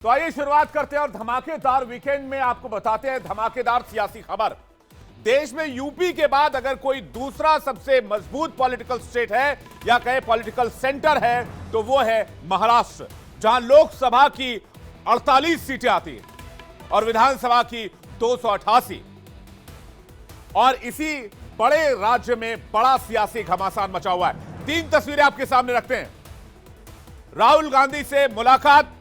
तो आइए शुरुआत करते हैं और धमाकेदार वीकेंड में आपको बताते हैं धमाकेदार सियासी खबर। देश में यूपी के बाद अगर कोई दूसरा सबसे मजबूत पॉलिटिकल स्टेट है या कहे पॉलिटिकल सेंटर है तो वो है महाराष्ट्र, जहां लोकसभा की 48 सीटें आती हैं और विधानसभा की 288। और इसी बड़े राज्य में बड़ा सियासी घमासान मचा हुआ है। तीन तस्वीरें आपके सामने रखते हैं। राहुल गांधी से मुलाकात,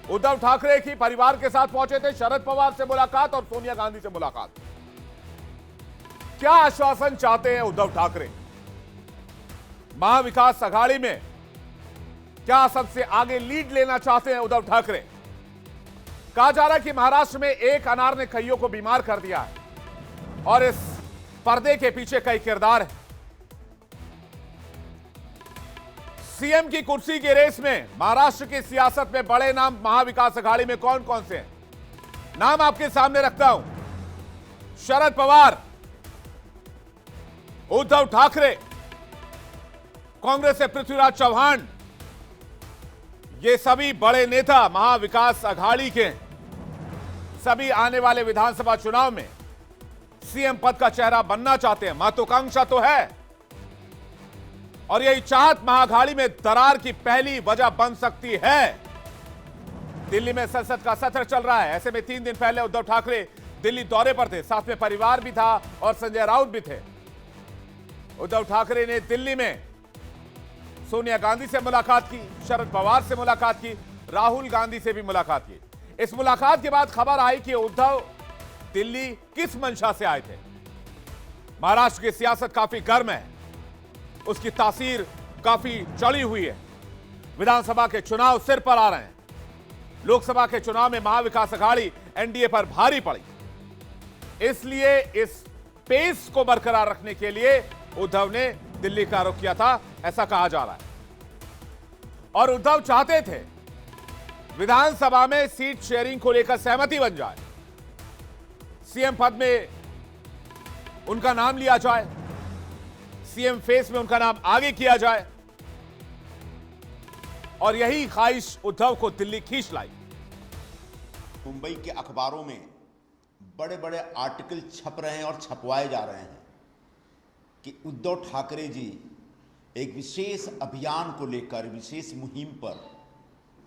उद्धव ठाकरे की परिवार के साथ पहुंचे थे, शरद पवार से मुलाकात और सोनिया गांधी से मुलाकात। क्या आश्वासन चाहते हैं उद्धव ठाकरे? महाविकास आघाड़ी में क्या सबसे आगे लीड लेना चाहते हैं उद्धव ठाकरे? कहा जा रहा है कि महाराष्ट्र में एक अनार ने कईयों को बीमार कर दिया है और इस पर्दे के पीछे कई किरदार है। सीएम की कुर्सी की रेस में महाराष्ट्र की सियासत में बड़े नाम महाविकास आघाड़ी में कौन कौन से हैं? नाम आपके सामने रखता हूं। शरद पवार, उद्धव ठाकरे, कांग्रेस से पृथ्वीराज चौहान, ये सभी बड़े नेता महाविकास आघाड़ी के सभी आने वाले विधानसभा चुनाव में सीएम पद का चेहरा बनना चाहते हैं। महत्वाकांक्षा तो है और यही चाहत महाअघाड़ी में दरार की पहली वजह बन सकती है। दिल्ली में संसद का सत्र चल रहा है। ऐसे में 3 दिन पहले उद्धव ठाकरे दिल्ली दौरे पर थे, साथ में परिवार भी था और संजय राउत भी थे। उद्धव ठाकरे ने दिल्ली में सोनिया गांधी से मुलाकात की, शरद पवार से मुलाकात की, राहुल गांधी से भी मुलाकात की। इस मुलाकात के बाद खबर आई कि उद्धव दिल्ली किस मंशा से आए थे। महाराष्ट्र की सियासत काफी गर्म है, उसकी तासीर काफी चढ़ी हुई है। विधानसभा के चुनाव सिर पर आ रहे हैं। लोकसभा के चुनाव में महाविकास आघाड़ी एनडीए पर भारी पड़ी, इसलिए इस पेस को बरकरार रखने के लिए उद्धव ने दिल्ली का रुख किया था, ऐसा कहा जा रहा है। और उद्धव चाहते थे विधानसभा में सीट शेयरिंग को लेकर सहमति बन जाए, सीएम पद में उनका नाम लिया जाए, सीएम फेस में उनका नाम आगे किया जाए। और यही ख्वाहिश उद्धव को दिल्ली खींच लाई। मुंबई के अखबारों में बड़े बड़े आर्टिकल छप रहे हैं और छपवाए जा रहे हैं कि उद्धव ठाकरे जी एक विशेष अभियान को लेकर, विशेष मुहिम पर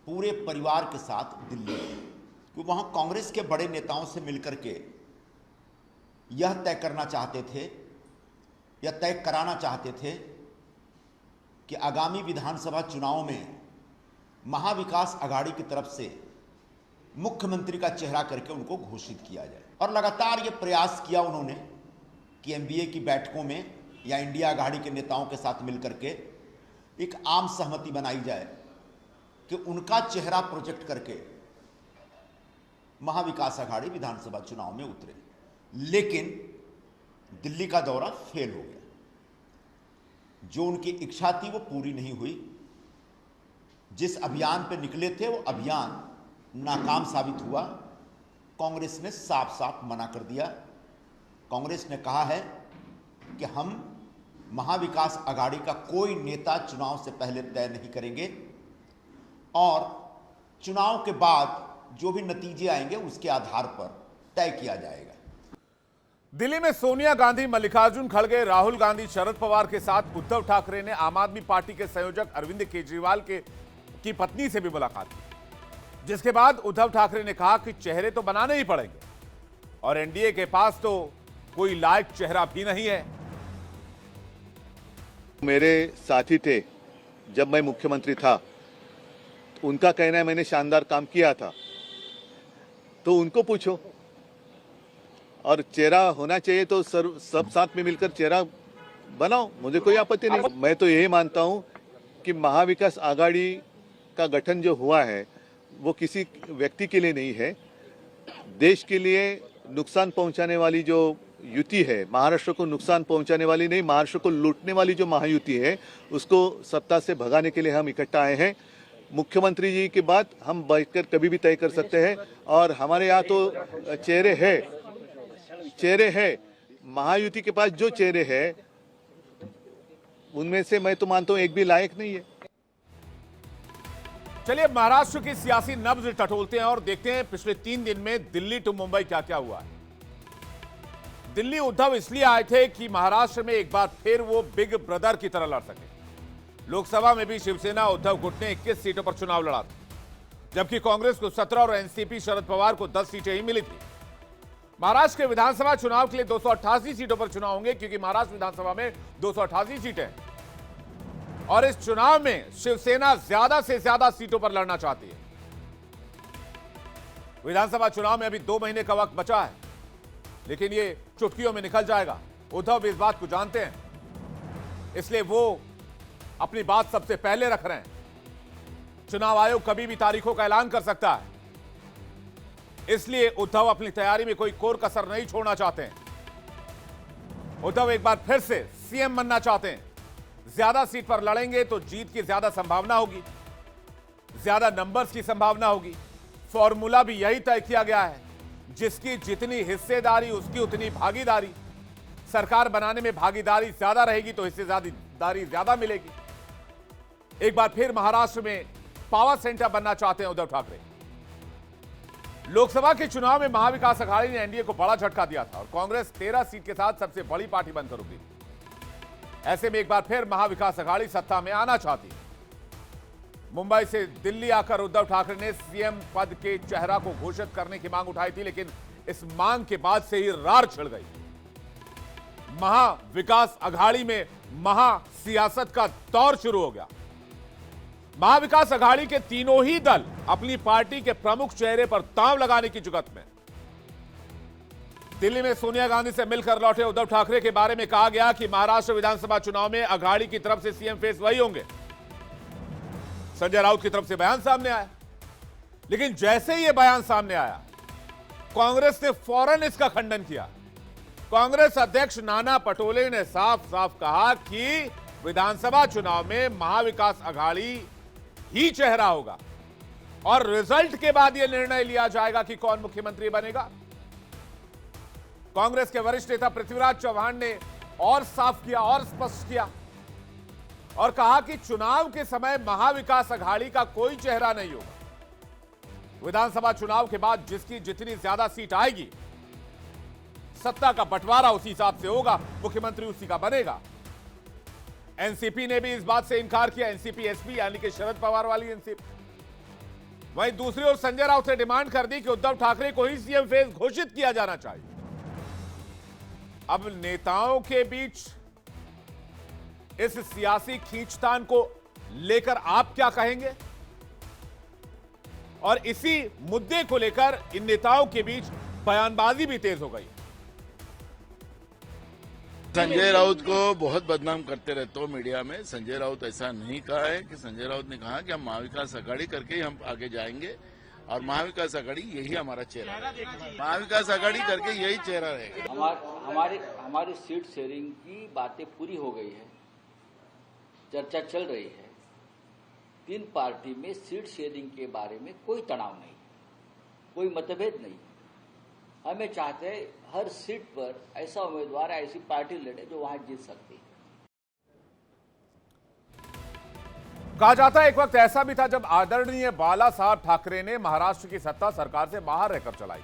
पूरे परिवार के साथ दिल्ली गए, कि वहां कांग्रेस के बड़े नेताओं से मिलकर के यह तय करना चाहते थे या तय कराना चाहते थे कि आगामी विधानसभा चुनाव में महाविकास आघाड़ी की तरफ से मुख्यमंत्री का चेहरा करके उनको घोषित किया जाए। और लगातार ये प्रयास किया उन्होंने कि एमबीए की बैठकों में या इंडिया आघाड़ी के नेताओं के साथ मिलकर के एक आम सहमति बनाई जाए कि उनका चेहरा प्रोजेक्ट करके महाविकास आघाड़ी विधानसभा चुनाव में उतरे। लेकिन दिल्ली का दौरा फेल हो गया। जो उनकी इच्छा थी वो पूरी नहीं हुई। जिस अभियान पे निकले थे वो अभियान नाकाम साबित हुआ। कांग्रेस ने साफ साफ मना कर दिया। कांग्रेस ने कहा है कि हम महाविकास आघाड़ी का कोई नेता चुनाव से पहले तय नहीं करेंगे और चुनाव के बाद जो भी नतीजे आएंगे उसके आधार पर तय किया जाएगा। दिल्ली में सोनिया गांधी, मल्लिकार्जुन खड़गे, राहुल गांधी, शरद पवार के साथ उद्धव ठाकरे ने आम आदमी पार्टी के संयोजक अरविंद केजरीवाल की पत्नी से भी मुलाकात की, जिसके बाद उद्धव ठाकरे ने कहा कि चेहरे तो बनाने ही पड़ेंगे और एनडीए के पास तो कोई लायक चेहरा भी नहीं है। मेरे साथी थे जब मैं मुख्यमंत्री था, तो उनका कहना है मैंने शानदार काम किया था, तो उनको पूछो। और चेहरा होना चाहिए तो सब साथ में मिलकर चेहरा बनाओ, मुझे कोई आपत्ति नहीं। मैं तो यही मानता हूं कि महाविकास आघाड़ी का गठन जो हुआ है वो किसी व्यक्ति के लिए नहीं है, देश के लिए नुकसान पहुंचाने वाली जो युति है, महाराष्ट्र को नुकसान पहुंचाने वाली नहीं, महाराष्ट्र को लूटने वाली जो महायुति है, उसको सत्ता से भगाने के लिए हम इकट्ठा आए हैं। मुख्यमंत्री जी की बात हम बैठकर कभी भी तय कर सकते हैं और हमारे यहाँ तो चेहरे हैं। महायुति के पास जो चेहरे हैं उनमें से मैं तो मानता हूं एक भी लायक नहीं है। चलिए महाराष्ट्र की सियासी नब्ज टटोलते हैं और देखते हैं पिछले 3 दिन में दिल्ली टू मुंबई क्या क्या हुआ है। दिल्ली उद्धव इसलिए आए थे कि महाराष्ट्र में एक बार फिर वो बिग ब्रदर की तरह लड़ सके। लोकसभा में भी शिवसेना उद्धव गुट ने 21 सीटों पर चुनाव लड़ा था, जबकि कांग्रेस को 17 और एनसीपी शरद पवार को 10 सीटें ही मिली थी। महाराष्ट्र के विधानसभा चुनाव के लिए 288 सीटों पर चुनाव होंगे, क्योंकि महाराष्ट्र विधानसभा में 288 सीटें हैं और इस चुनाव में शिवसेना ज्यादा से ज्यादा सीटों पर लड़ना चाहती है। विधानसभा चुनाव में अभी 2 महीने का वक्त बचा है, लेकिन ये चुटकियों में निकल जाएगा। उद्धव भी इस बात को जानते हैं, इसलिए वो अपनी बात सबसे पहले रख रहे हैं। चुनाव आयोग कभी भी तारीखों का ऐलान कर सकता है, इसलिए उद्धव अपनी तैयारी में कोई कोर कसर नहीं छोड़ना चाहते हैं। उद्धव एक बार फिर से सीएम बनना चाहते हैं। ज्यादा सीट पर लड़ेंगे तो जीत की ज्यादा संभावना होगी, ज्यादा नंबर्स की संभावना होगी। फॉर्मूला भी यही तय किया गया है, जिसकी जितनी हिस्सेदारी उसकी उतनी भागीदारी। सरकार बनाने में भागीदारी ज्यादा रहेगी तो हिस्सेदारी ज्यादा मिलेगी। एक बार फिर महाराष्ट्र में पावर सेंटर बनना चाहते हैं उद्धव ठाकरे। लोकसभा के चुनाव में महाविकास अघाड़ी ने एनडीए को बड़ा झटका दिया था और कांग्रेस 13 सीट के साथ सबसे बड़ी पार्टी बनकर उभरी। ऐसे में एक बार फिर महाविकास अघाड़ी सत्ता में आना चाहती है। मुंबई से दिल्ली आकर उद्धव ठाकरे ने सीएम पद के चेहरा को घोषित करने की मांग उठाई थी, लेकिन इस मांग के बाद से ही रार छिड़ गई। महाविकास अघाड़ी में महासियासत का दौर शुरू हो गया। महाविकास अघाड़ी के तीनों ही दल अपनी पार्टी के प्रमुख चेहरे पर दांव लगाने की जुगत में। दिल्ली में सोनिया गांधी से मिलकर लौटे उद्धव ठाकरे के बारे में कहा गया कि महाराष्ट्र विधानसभा चुनाव में अघाड़ी की तरफ से सीएम फेस वही होंगे। संजय राउत की तरफ से बयान सामने आया, लेकिन जैसे ही यह बयान सामने आया, कांग्रेस ने फौरन इसका खंडन किया। कांग्रेस अध्यक्ष नाना पटोले ने साफ साफ कहा कि विधानसभा चुनाव में महाविकास अघाड़ी ही चेहरा होगा और रिजल्ट के बाद यह निर्णय लिया जाएगा कि कौन मुख्यमंत्री बनेगा। कांग्रेस के वरिष्ठ नेता पृथ्वीराज चव्हाण ने और साफ किया और स्पष्ट किया और कहा कि चुनाव के समय महाविकास अघाड़ी का कोई चेहरा नहीं होगा। विधानसभा चुनाव के बाद जिसकी जितनी ज्यादा सीट आएगी, सत्ता का बंटवारा उसी हिसाब से होगा, मुख्यमंत्री उसी का बनेगा। एनसीपी ने भी इस बात से इनकार किया। एनसीपी एसपी यानी कि शरद पवार वाली एनसीपी। वहीं दूसरी ओर संजय राउत ने डिमांड कर दी कि उद्धव ठाकरे को ही सीएम फेस घोषित किया जाना चाहिए। अब नेताओं के बीच इस सियासी खींचतान को लेकर आप क्या कहेंगे? और इसी मुद्दे को लेकर इन नेताओं के बीच बयानबाजी भी तेज हो गई। संजय राउत को बहुत बदनाम करते रहते हो मीडिया में। संजय राउत ऐसा नहीं कहा है कि संजय राउत ने कहा कि हम महाविकास अघाड़ी करके ही हम आगे जाएंगे और महाविकास अघाड़ी यही हमारा चेहरा है। महाविकास अघाड़ी करके यही चेहरा रहेगा। हमारी सीट शेयरिंग की बातें पूरी हो गई है, चर्चा चल रही है। 3 पार्टी में सीट शेयरिंग के बारे में कोई तनाव नहीं, कोई मतभेद नहीं। हमें चाहते हैं हर सीट पर ऐसा उम्मीदवार, ऐसी पार्टी लड़े जो वहां जीत सकती है। कहा जाता है एक वक्त ऐसा भी था जब आदरणीय बाला साहब ठाकरे ने महाराष्ट्र की सत्ता सरकार से बाहर रहकर चलाई,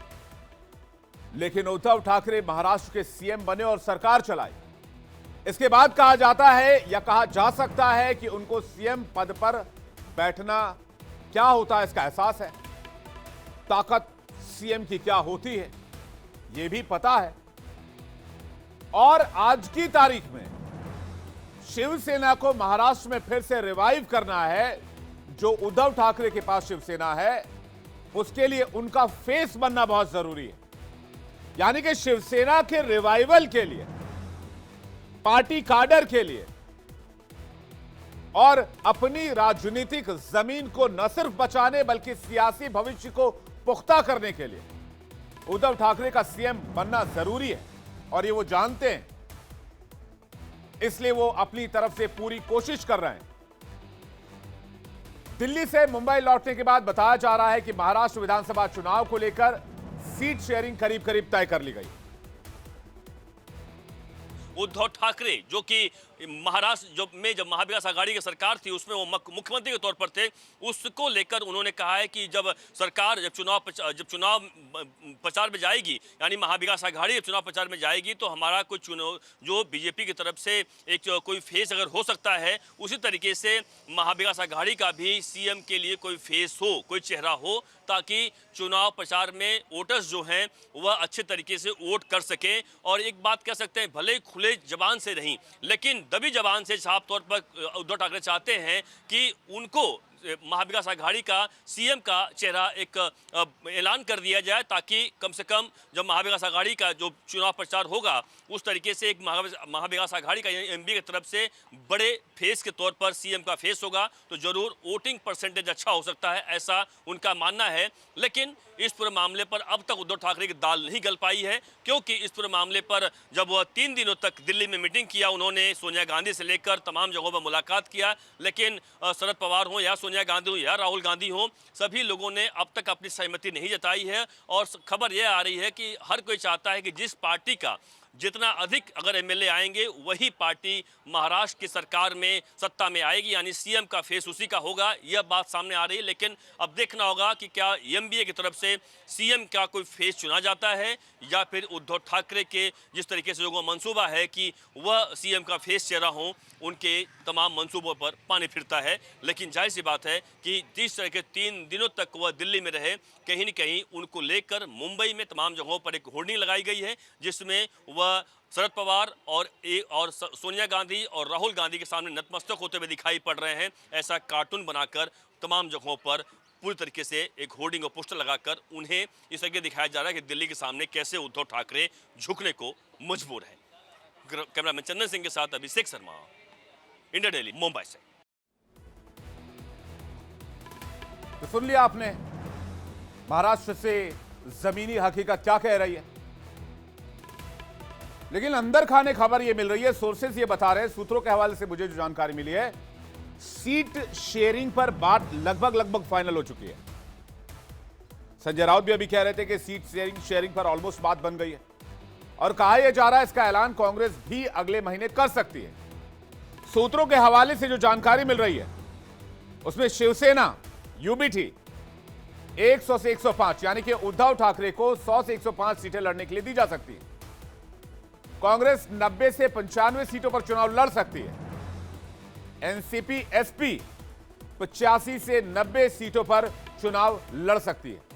लेकिन उद्धव ठाकरे महाराष्ट्र के सीएम बने और सरकार चलाई। इसके बाद कहा जाता है या कहा जा सकता है कि उनको सीएम पद पर बैठना क्या होता है इसका एहसास है। ताकत सीएम की क्या होती है यह भी पता है। और आज की तारीख में शिवसेना को महाराष्ट्र में फिर से रिवाइव करना है। जो उद्धव ठाकरे के पास शिवसेना है, उसके लिए उनका फेस बनना बहुत जरूरी है। यानी कि शिवसेना के रिवाइवल के लिए, पार्टी काडर के लिए और अपनी राजनीतिक जमीन को न सिर्फ बचाने बल्कि सियासी भविष्य को पुख्ता करने के लिए उद्धव ठाकरे का सीएम बनना जरूरी है और ये वो जानते हैं। इसलिए वो अपनी तरफ से पूरी कोशिश कर रहे हैं। दिल्ली से मुंबई लौटने के बाद बताया जा रहा है कि महाराष्ट्र विधानसभा चुनाव को लेकर सीट शेयरिंग करीब करीब तय कर ली गई। उद्धव ठाकरे जो कि महाराष्ट्र जब महाविकास आघाड़ी की सरकार थी उसमें वो मुख्यमंत्री के तौर पर थे, उसको लेकर उन्होंने कहा है कि जब चुनाव प्रचार में जाएगी, यानी महाविकास आघाड़ी जब चुनाव प्रचार में जाएगी तो हमारा कोई जो बीजेपी की तरफ से एक कोई फेस अगर हो सकता है, उसी तरीके से महाविकास आघाड़ी का भी सीएम के लिए कोई फेस हो, कोई चेहरा हो, ताकि चुनाव प्रचार में वोटर्स जो हैं वह अच्छे तरीके से वोट कर सकें। और एक बात कह सकते हैं, भले ही खुले जबान से नहीं लेकिन दबी जबान से साफ तौर पर उद्धव ठाकरे चाहते हैं कि उनको महाविकास आघाड़ी का सीएम का चेहरा एक ऐलान कर दिया जाए, ताकि कम से कम जब महाविकास आघाड़ी का जो चुनाव प्रचार होगा उस तरीके से एक महाविकास आघाड़ी का एमपी की तरफ से बड़े फेस के तौर पर सीएम का फेस होगा तो जरूर वोटिंग परसेंटेज अच्छा हो सकता है, ऐसा उनका मानना है। लेकिन इस पूरे मामले पर अब तक उद्धव ठाकरे की दाल नहीं गल पाई है, क्योंकि इस पूरे मामले पर जब वह 3 दिनों तक दिल्ली में मीटिंग किया, उन्होंने सोनिया गांधी से लेकर तमाम जगहों पर मुलाकात किया, लेकिन शरद पवार हो या सोनिया गांधी हो या राहुल गांधी हो, सभी लोगों ने अब तक अपनी सहमति नहीं जताई है। और खबर यह आ रही है कि हर कोई चाहता है कि जिस पार्टी का जितना अधिक अगर एमएलए आएंगे वही पार्टी महाराष्ट्र की सरकार में सत्ता में आएगी, यानी सीएम का फेस उसी का होगा, यह बात सामने आ रही है। लेकिन अब देखना होगा कि क्या एमबीए की तरफ से सीएम का कोई फेस चुना जाता है या फिर उद्धव ठाकरे के जिस तरीके से लोगों का मंसूबा है कि वह सीएम का फेस चेहरा हो, उनके तमाम मंसूबों पर पानी फिरता है। लेकिन जाहिर सी बात है कि जिस तरह के 3 दिनों तक वह दिल्ली में रहे, कहीं न कहीं उनको लेकर मुंबई में तमाम जगहों पर एक होर्डिंग लगाई गई है, जिसमें वह शरद पवार और सोनिया गांधी और राहुल गांधी के सामने नतमस्तक होते हुए दिखाई पड़ रहे हैं। ऐसा कार्टून बनाकर तमाम जगहों पर पूरी तरीके से एक होर्डिंग और पोस्टर लगाकर उन्हें इस तरह दिखाया जा रहा है कि दिल्ली के सामने कैसे उद्धव ठाकरे झुकने को मजबूर है। कैमरामैन चंदन सिंह के साथ अभिषेक शर्मा, इंडिया डेली, मुंबई से। तो सुन लिया आपने महाराष्ट्र से जमीनी हकीकत क्या कह रही है, लेकिन अंदर खाने खबर यह मिल रही है, सोर्सेस ये बता रहे हैं, सूत्रों के हवाले से मुझे जो जानकारी मिली है, सीट शेयरिंग पर बात लगभग फाइनल हो चुकी है। संजय राउत भी अभी कह रहे थे कि सीट शेयरिंग पर ऑलमोस्ट बात बन गई है और कहा यह जा रहा है इसका ऐलान कांग्रेस भी अगले महीने कर सकती है। सूत्रों के हवाले से जो जानकारी मिल रही है उसमें शिवसेना यूबीटी 100 से 105 यानी कि उद्धव ठाकरे को 100 से 105 सीटें लड़ने के लिए दी जा सकती है। कांग्रेस 90 से 95 सीटों पर चुनाव लड़ सकती है। एनसीपी एसपी 85 से 90 सीटों पर चुनाव लड़ सकती है।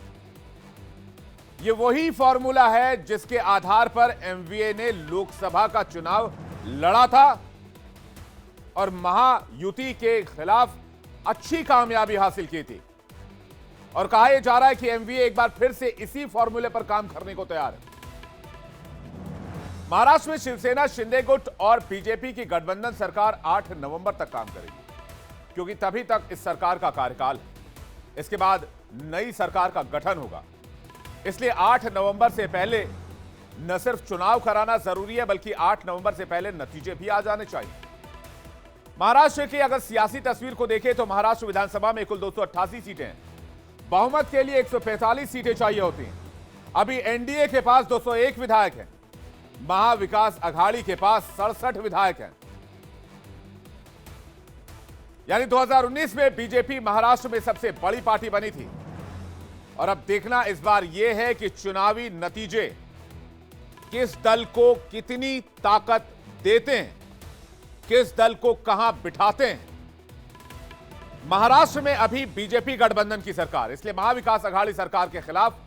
यह वही फॉर्मूला है जिसके आधार पर एमवीए ने लोकसभा का चुनाव लड़ा था और महायुति के खिलाफ अच्छी कामयाबी हासिल की थी। और कहा यह जा रहा है कि एमवीए एक बार फिर से इसी फॉर्मूले पर काम करने को तैयार है। महाराष्ट्र में शिवसेना, शिंदे गुट और बीजेपी की गठबंधन सरकार 8 नवंबर तक काम करेगी, क्योंकि तभी तक इस सरकार का कार्यकाल है। इसके बाद नई सरकार का गठन होगा, इसलिए 8 नवंबर से पहले न सिर्फ चुनाव कराना जरूरी है बल्कि 8 नवंबर से पहले नतीजे भी आ जाने चाहिए। महाराष्ट्र की अगर सियासी तस्वीर को देखें तो महाराष्ट्र विधानसभा में कुल 288 सीटें हैं। बहुमत के लिए 145 सीटें चाहिए होती हैं। अभी एनडीए के पास 201 विधायक हैं, महाविकास आघाड़ी के पास 67 विधायक हैं। यानी 2019 में बीजेपी महाराष्ट्र में सबसे बड़ी पार्टी बनी थी और अब देखना इस बार यह है कि चुनावी नतीजे किस दल को कितनी ताकत देते हैं, किस दल को कहां बिठाते हैं। महाराष्ट्र में अभी बीजेपी गठबंधन की सरकार, इसलिए महाविकास आघाड़ी सरकार के खिलाफ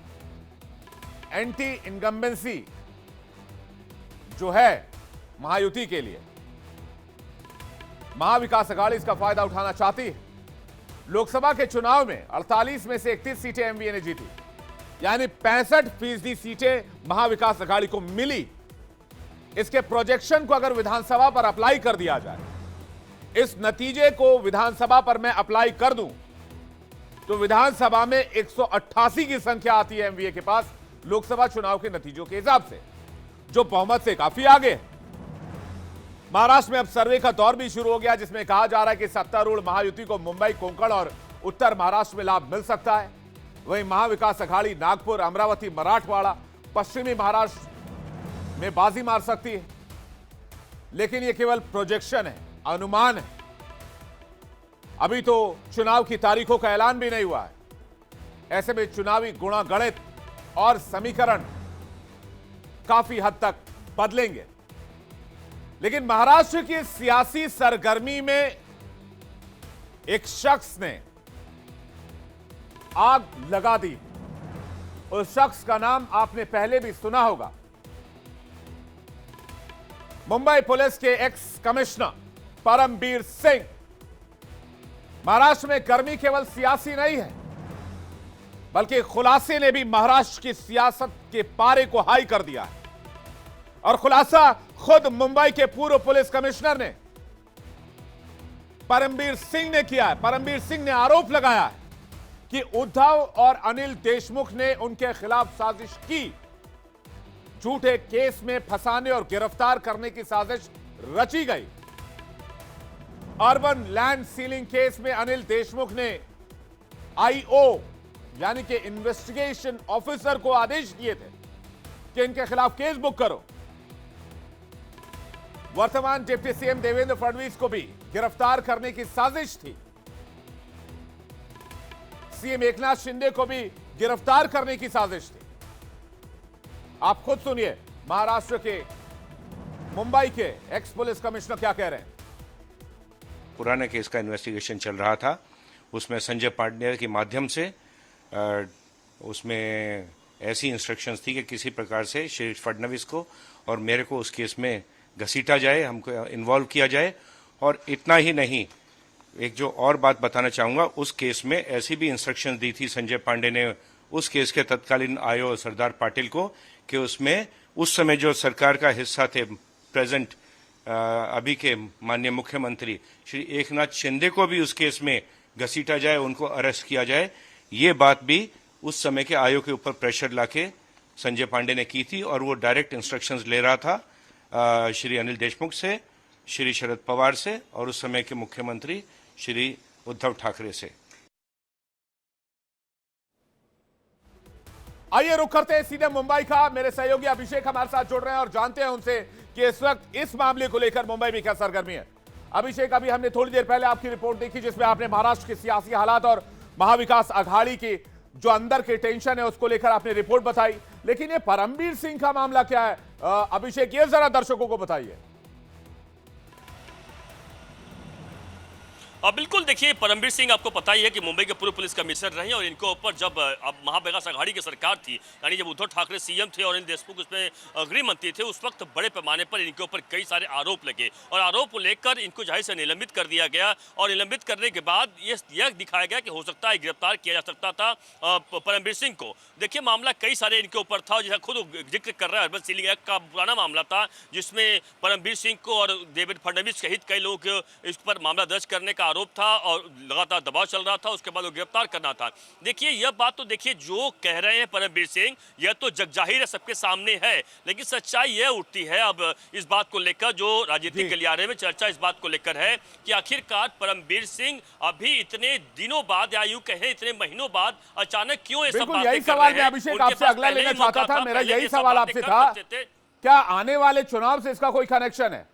एंटी इनकम्बेंसी जो है महायुति के लिए, महाविकास आघाड़ी इसका फायदा उठाना चाहती है। लोकसभा के चुनाव में 48 में से 31 सीटें एमवीए ने जीती, यानी 65% सीटें महाविकास आघाड़ी को मिली। इसके प्रोजेक्शन को अगर विधानसभा पर अप्लाई कर दिया जाए, इस नतीजे को विधानसभा पर मैं अप्लाई कर दूं तो विधानसभा में 188 की संख्या आती है एमवीए के पास लोकसभा चुनाव के नतीजों के हिसाब से, जो बहुमत से काफी आगे है। महाराष्ट्र में अब सर्वे का दौर भी शुरू हो गया, जिसमें कहा जा रहा है कि सत्तारूढ़ महायुति को मुंबई, कोंकण और उत्तर महाराष्ट्र में लाभ मिल सकता है। वहीं महाविकास आघाड़ी नागपुर, अमरावती, मराठवाड़ा, पश्चिमी महाराष्ट्र में बाजी मार सकती है। लेकिन यह केवल प्रोजेक्शन है, अनुमान है। अभी तो चुनाव की तारीखों का ऐलान भी नहीं हुआ है। ऐसे में चुनावी गुणागणित और समीकरण काफी हद तक बदलेंगे। लेकिन महाराष्ट्र की सियासी सरगर्मी में एक शख्स ने आग लगा दी। उस शख्स का नाम आपने पहले भी सुना होगा। मुंबई पुलिस के एक्स कमिश्नर परमबीर सिंह। महाराष्ट्र में गर्मी केवल सियासी नहीं है, बल्कि खुलासे ने भी महाराष्ट्र की सियासत के पारे को हाई कर दिया है। और खुलासा खुद मुंबई के पूर्व पुलिस कमिश्नर ने परमबीर सिंह ने किया है। परमबीर सिंह ने आरोप लगाया है कि उद्धव और अनिल देशमुख ने उनके खिलाफ साजिश की। झूठे केस में फंसाने और गिरफ्तार करने की साजिश रची गई। अर्बन लैंड सीलिंग केस में अनिल देशमुख ने आईओ यानी कि इन्वेस्टिगेशन ऑफिसर को आदेश दिए थे कि इनके खिलाफ केस बुक करो। वर्तमान डिप्टी सीएम देवेंद्र फडणवीस को भी गिरफ्तार करने की साजिश थी। सीएम एकनाथ शिंदे को भी गिरफ्तार करने की साजिश थी। आप खुद सुनिए महाराष्ट्र के मुंबई के एक्स पुलिस कमिश्नर क्या कह रहे हैं। पुराने केस का इन्वेस्टिगेशन चल रहा था, उसमें संजय पांडे के माध्यम से उसमें ऐसी इंस्ट्रक्शंस थी कि किसी प्रकार से श्री फडणवीस को और मेरे को उस केस में घसीटा जाए, हमको इन्वॉल्व किया जाए। और इतना ही नहीं, एक जो और बात बताना चाहूँगा, उस केस में ऐसी भी इंस्ट्रक्शन दी थी संजय पांडे ने उस केस के तत्कालीन आईओ सरदार पाटिल को कि उसमें उस समय जो सरकार का हिस्सा थे प्रेजेंट अभी के माननीय मुख्यमंत्री श्री एकनाथ शिंदे को भी उस केस में घसीटा जाए, उनको अरेस्ट किया जाए। ये बात भी उस समय के आयोग के ऊपर प्रेशर लाके संजय पांडे ने की थी और वो डायरेक्ट इंस्ट्रक्शंस ले रहा था श्री अनिल देशमुख से, श्री शरद पवार से और उस समय के मुख्यमंत्री श्री उद्धव ठाकरे से। आइए रुक करते हैं सीधे मुंबई का। मेरे सहयोगी अभिषेक हमारे साथ जुड़ रहे हैं और जानते हैं उनसे कि इस वक्त इस मामले को लेकर मुंबई में क्या सरगर्मी है। अभिषेक, अभी हमने थोड़ी देर पहले आपकी रिपोर्ट देखी जिसमें आपने महाराष्ट्र के सियासी हालात और महाविकास अघाड़ी की जो अंदर की टेंशन है उसको लेकर आपने रिपोर्ट बताई। लेकिन ये परमबीर सिंह का मामला क्या है अभिषेक, ये जरा दर्शकों को बताइए। बिल्कुल, देखिए परमबीर सिंह आपको पता ही है कि मुंबई के पूर्व पुलिस कमिश्नर रहे और इनके ऊपर जब अब महाविकास अघाड़ी की सरकार थी, यानी जब उद्धव ठाकरे सीएम थे और अनिल देशमुख उसमें गृह मंत्री थे, उस वक्त बड़े पैमाने पर इनके ऊपर कई सारे आरोप लगे और आरोप को लेकर इनको जाहिर से निलंबित कर दिया गया। और निलंबित करने के बाद यह दिखाया गया कि हो सकता है गिरफ्तार किया जा सकता था परमबीर सिंह को। देखिए मामला कई सारे इनके ऊपर था, जैसा खुद जिक्र कर रहा है अर्बन सीलिंग एक्ट का पुराना मामला था जिसमें परमबीर सिंह को और देवेंद्र फडणवीस सहित कई लोगों को इस पर मामला दर्ज करने का आरोप था और लगातार दबाव चल रहा था, उसके बाद वो गिरफ्तार करना था। देखिए यह बात तो देखिए जो कह रहे हैं परमबीर सिंह, यह तो जगजाहिर है, सबके सामने है, लेकिन सच्चाई यह उठती है अब इस बात को लेकर जो राजनीतिक गलियारे में चर्चा इस बात को लेकर है कि आखिरकार परमबीर सिंह अभी इतने दिनों बाद या यूं कहें इतने महीनों बाद अचानक क्यों ये सब बातें यही कर सवाल रहे मैं हैं। अभिषेक आपसे अगला लेना चाहता था। मेरा यही सवाल आपसे था, क्या आने वाले चुनाव से इसका कोई कनेक्शन है?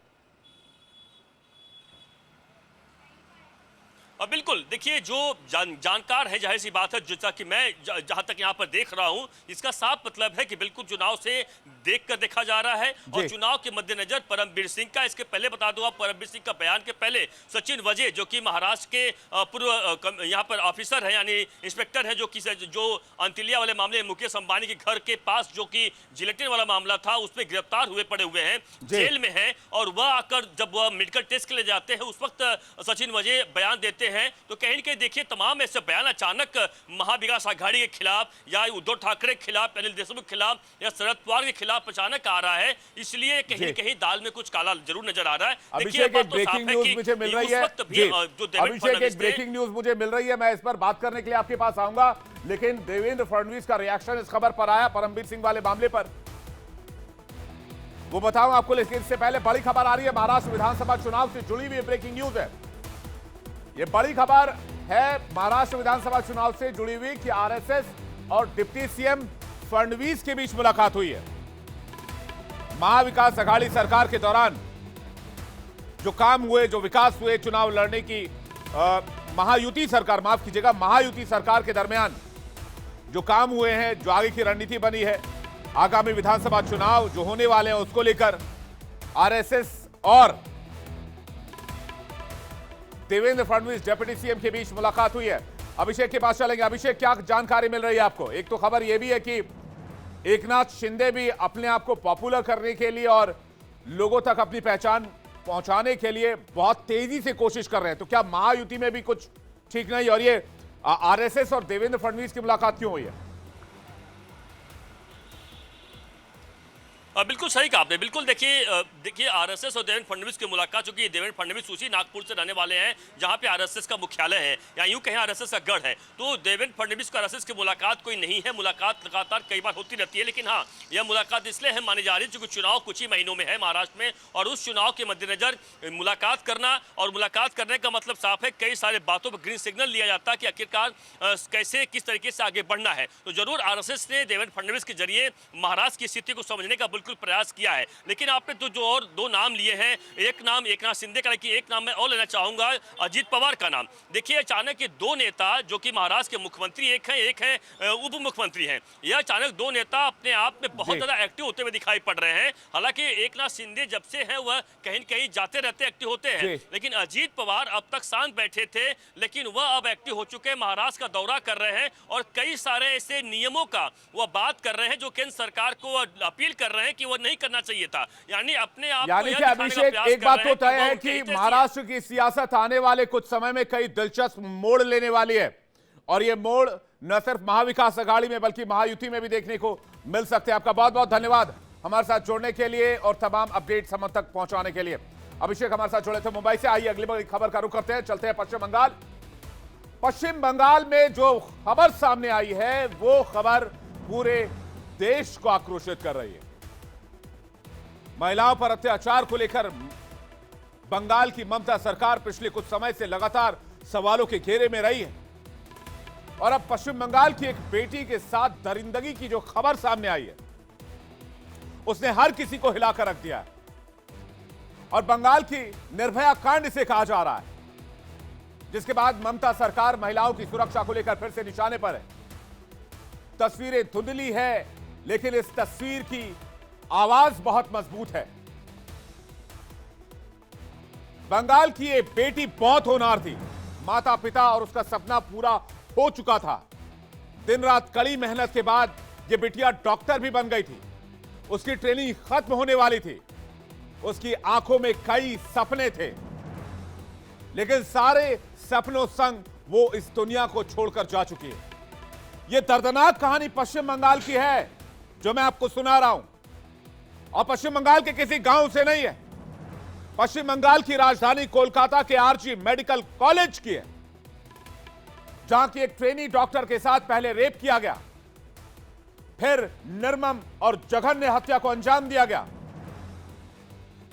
बिल्कुल, देखिए जो जानकार है जाहिर सी बात है, जैसा कि मैं जहां तक यहां पर देख रहा हूं, इसका साफ मतलब है कि बिल्कुल चुनाव से देखकर देखा जा रहा है और चुनाव के मद्देनजर परमबीर सिंह का, इसके पहले बता दूं आप परमबीर सिंह का बयान के पहले सचिन वजे जो कि महाराष्ट्र के पूर्व यहां पर ऑफिसर है यानी इंस्पेक्टर है, जो अंतिलिया वाले मामले मुकेश अंबानी के घर के पास जो कि जिलेटिन वाला मामला था उसमें गिरफ्तार हुए पड़े हुए हैं, जेल में है और वह आकर जब वह मेडिकल टेस्ट के लिए जाते हैं उस वक्त सचिन वजे बयान देते हैं। तो कहीं न कहीं देखिए तमाम ऐसे बयान अचानक महाविकास अघाड़ी के खिलाफ या उद्धव ठाकरे के खिलाफ, अनिल देशमुख के खिलाफ या शरद पवार के खिलाफ अचानक आ रहा है, इसलिए कहीं न कहीं दाल में कुछ काला जरूर नजर आ रहा है। अभिषेक, एक ब्रेकिंग न्यूज मुझे मिल रही है। अभिषेक, एक ब्रेकिंग न्यूज मुझे मिल रही है, मैं इस पर बात करने के लिए आपके पास आऊंगा, लेकिन देवेंद्र फडणवीस का रिएक्शन इस खबर पर आया परमबीर सिंह वाले मामले पर, वो बताऊं आपको। लेकिन इससे पहले बड़ी खबर आ रही है, महाराष्ट्र विधानसभा चुनाव से जुड़ी हुई ब्रेकिंग न्यूज है। यह बड़ी खबर है महाराष्ट्र विधानसभा चुनाव से जुड़ी हुई कि आरएसएस और डिप्टी सीएम फडणवीस के बीच मुलाकात हुई है। महाविकास अघाड़ी सरकार के दौरान जो काम हुए, जो विकास हुए चुनाव लड़ने की महायुति सरकार, माफ कीजिएगा, महायुति सरकार के दरमियान जो काम हुए हैं, जो आगे की रणनीति बनी है, आगामी विधानसभा चुनाव जो होने वाले हैं उसको लेकर आरएसएस और देवेंद्र फडणवीस डिप्टी सीएम के बीच मुलाकात हुई है। अभिषेक के पास चलेंगे। अभिषेक, क्या जानकारी मिल रही है आपको? एक तो खबर यह भी है कि एकनाथ शिंदे भी अपने आप को पॉपुलर करने के लिए और लोगों तक अपनी पहचान पहुंचाने के लिए बहुत तेजी से कोशिश कर रहे हैं, तो क्या महायुति में भी कुछ ठीक नहीं? और ये आरएसएस और देवेंद्र फडणवीस की मुलाकात क्यों हुई है? बिल्कुल सही कहा आपने। बिल्कुल देखिए आरएसएस और देवेंद्र फडणवीस की मुलाकात, चूंकि देवेंद्र फडणवीस उसी नागपुर से रहने वाले हैं जहां पे आरएसएस का मुख्यालय है, या यूं कहें आरएसएस का गढ़ है, तो देवेंद्र फडणवीस को आरएसएस की मुलाकात कोई नहीं है। मुलाकात लगातार कई बार होती रहती है, लेकिन हाँ, यह मुलाकात इसलिए है मानी जा रही है क्योंकि चुनाव कुछ ही महीनों में है महाराष्ट्र में, और उस चुनाव के मद्देनजर मुलाकात करना, और मुलाकात करने का मतलब साफ है कई सारे बातों पर ग्रीन सिग्नल लिया जाता है कि आखिरकार कैसे किस तरीके से आगे बढ़ना है। तो जरूर आरएसएस ने देवेंद्र फडणवीस के जरिए महाराष्ट्र की स्थिति को समझने का बिल्कुल प्रयास किया है। लेकिन आपने तो जो और दो नाम लिए हैं, एक नाम एकनाथ शिंदे का, लेकिन एक नाम मैं और लेना चाहूंगा, अजीत पवार का नाम। देखिए अचानक ये दो नेता जो कि महाराष्ट्र के मुख्यमंत्री एक हैं उप मुख्यमंत्री हैं, यह अचानक दो नेता अपने आप में बहुत ज्यादा एक्टिव होते हुए दिखाई पड़ रहे हैं। हालांकि एकनाथ शिंदे जब से हैं वह कहीं न कहीं जाते रहते एक्टिव होते हैं, लेकिन अजीत पवार अब तक शांत बैठे थे, लेकिन वह अब एक्टिव हो चुके हैं, महाराष्ट्र का दौरा कर रहे हैं और कई सारे ऐसे नियमों का वह बात कर रहे हैं जो केंद्र सरकार को अपील कर रहे हैं कि वह नहीं करना चाहिए था। यानी अपने आप को यानी कि अभिषेक, एक बात तो तय है कि महाराष्ट्र की सियासत आने वाले कुछ समय में कई दिलचस्प मोड़ लेने वाली है, और ये मोड़ न सिर्फ महाविकास अघाड़ी में बल्कि महायुति में भी देखने को मिल सकते हैं। आपका बहुत बहुत धन्यवाद हमारे साथ जुड़ने के लिए और तमाम अपडेट्स हम तक पहुंचाने के लिए। अभिषेक हमारे साथ जुड़े थे मुंबई से। आइए अगली बड़ी खबर का रुख करते हैं, चलते हैं पश्चिम बंगाल। पश्चिम बंगाल में जो खबर सामने आई है वो खबर पूरे देश को आक्रोशित कर रही है। महिलाओं पर अत्याचार को लेकर बंगाल की ममता सरकार पिछले कुछ समय से लगातार सवालों के घेरे में रही है, और अब पश्चिम बंगाल की एक बेटी के साथ दरिंदगी की जो खबर सामने आई है उसने हर किसी को हिलाकर रख दिया है, और बंगाल की निर्भया कांड इसे कहा जा रहा है, जिसके बाद ममता सरकार महिलाओं की सुरक्षा को लेकर फिर से निशाने पर है। तस्वीरें धुंधली है, लेकिन इस तस्वीर की आवाज बहुत मजबूत है। बंगाल की ये बेटी बहुत होनहार थी, माता पिता और उसका सपना पूरा हो चुका था। दिन रात कड़ी मेहनत के बाद ये बिटिया डॉक्टर भी बन गई थी, उसकी ट्रेनिंग खत्म होने वाली थी, उसकी आंखों में कई सपने थे, लेकिन सारे सपनों संग वो इस दुनिया को छोड़कर जा चुकी है। यह दर्दनाक कहानी पश्चिम बंगाल की है जो मैं आपको सुना रहा हूं, और पश्चिम बंगाल के किसी गांव से नहीं है, पश्चिम बंगाल की राजधानी कोलकाता के आरजी मेडिकल कॉलेज की है, जहां की एक ट्रेनी डॉक्टर के साथ पहले रेप किया गया, फिर निर्मम और जघन्य हत्या को अंजाम दिया गया।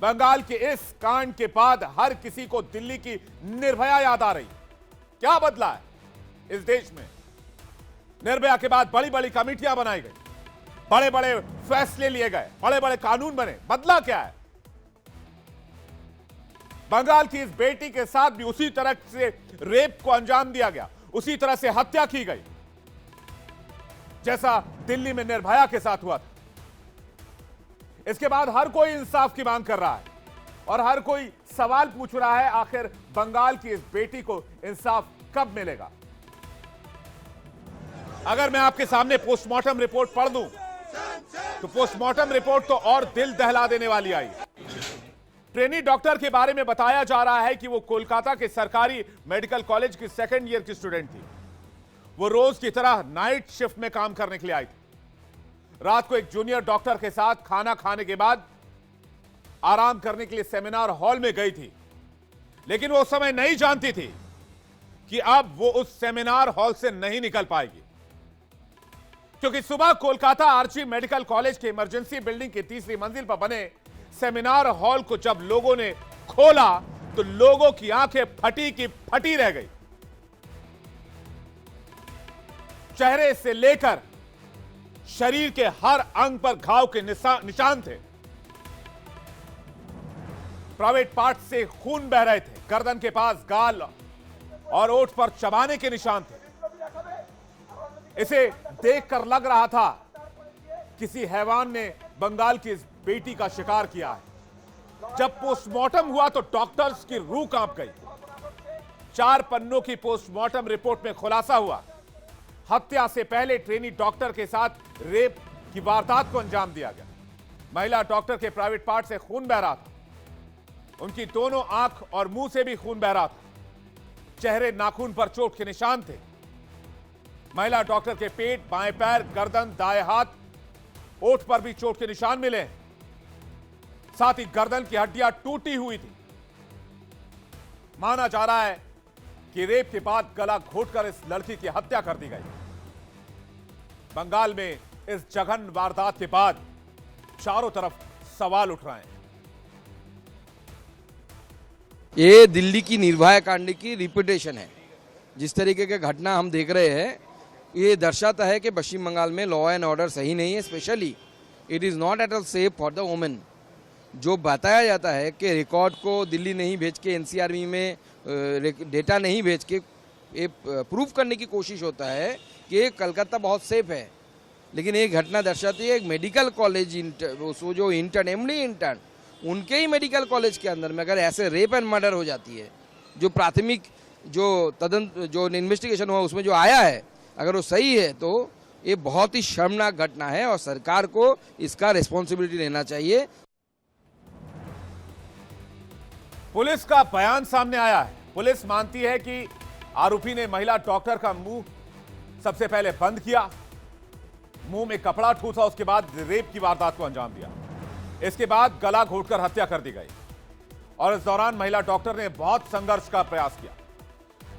बंगाल के इस कांड के बाद हर किसी को दिल्ली की निर्भया याद आ रही। क्या बदला है इस देश में? निर्भया के बाद बड़ी बड़ी कमेटियां बनाई गई, बड़े बड़े फैसले लिए गए, बड़े बड़े कानून बने। बदला क्या है? बंगाल की इस बेटी के साथ भी उसी तरह से रेप को अंजाम दिया गया, उसी तरह से हत्या की गई जैसा दिल्ली में निर्भया के साथ हुआ था। इसके बाद हर कोई इंसाफ की मांग कर रहा है और हर कोई सवाल पूछ रहा है, आखिर बंगाल की इस बेटी को इंसाफ कब मिलेगा? अगर मैं आपके सामने पोस्टमार्टम रिपोर्ट पढ़ दूं तो पोस्टमार्टम रिपोर्ट तो और दिल दहला देने वाली आई। ट्रेनी डॉक्टर के बारे में बताया जा रहा है कि वो कोलकाता के सरकारी मेडिकल कॉलेज की सेकेंड ईयर की स्टूडेंट थी। वो रोज की तरह नाइट शिफ्ट में काम करने के लिए आई थी। रात को एक जूनियर डॉक्टर के साथ खाना खाने के बाद आराम करने के लिए सेमिनार हॉल में गई थी, लेकिन वो उस समय नहीं जानती थी कि अब वो उस सेमिनार हॉल से नहीं निकल पाएगी, क्योंकि सुबह कोलकाता आरजी मेडिकल कॉलेज के इमरजेंसी बिल्डिंग की तीसरी मंजिल पर बने सेमिनार हॉल को जब लोगों ने खोला तो लोगों की आंखें फटी की फटी रह गई। चेहरे से लेकर शरीर के हर अंग पर घाव के निशान थे। प्राइवेट पार्ट से खून बह रहे थे। गर्दन के पास गाल और ओठ पर चबाने के निशान थे। इसे देखकर लग रहा था किसी हैवान ने बंगाल की इस बेटी का शिकार किया है। जब पोस्टमार्टम हुआ तो डॉक्टर्स की रूह कांप गई। 4 पन्नों की पोस्टमार्टम रिपोर्ट में खुलासा हुआ, हत्या से पहले ट्रेनी डॉक्टर के साथ रेप की वारदात को अंजाम दिया गया। महिला डॉक्टर के प्राइवेट पार्ट से खून बह रहा था। उनकी दोनों आंख और मुंह से भी खून बह रहा था। चेहरे, नाखून पर चोट के निशान थे। महिला डॉक्टर के पेट, बाएं पैर, गर्दन, दाएं हाथ, ओठ पर भी चोट के निशान मिले। साथ ही गर्दन की हड्डियां टूटी हुई थी। माना जा रहा है कि रेप के बाद गला घोटकर इस लड़की की हत्या कर दी गई। बंगाल में इस जघन्य वारदात के बाद चारों तरफ सवाल उठ रहे हैं। ये दिल्ली की निर्भया कांड की रिपीटेशन है। जिस तरीके के घटना हम देख रहे हैं, ये दर्शाता है कि पश्चिम बंगाल में लॉ एंड ऑर्डर सही नहीं है। Specially it is not at all safe for the women. जो बताया जाता है कि रिकॉर्ड को दिल्ली नहीं भेज के, एनसीआर में डेटा नहीं भेज के ये प्रूफ करने की कोशिश होता है कि कलकत्ता बहुत सेफ है। लेकिन ये घटना दर्शाती है एक मेडिकल कॉलेज जो इंटर्न, एमडी इंटर्न, उनके ही मेडिकल कॉलेज के अंदर में अगर ऐसे रेप एंड मर्डर हो जाती है, जो प्राथमिक जो इन्वेस्टिगेशन हुआ उसमें जो आया है, अगर वो सही है तो ये बहुत ही शर्मनाक घटना है और सरकार को इसका रिस्पॉन्सिबिलिटी लेना चाहिए। पुलिस का बयान सामने आया है। पुलिस मानती है कि आरोपी ने महिला डॉक्टर का मुंह सबसे पहले बंद किया, मुंह में कपड़ा ठूसा, उसके बाद रेप की वारदात को अंजाम दिया। इसके बाद गला घोटकर हत्या कर दी गई और इस दौरान महिला डॉक्टर ने बहुत संघर्ष का प्रयास किया।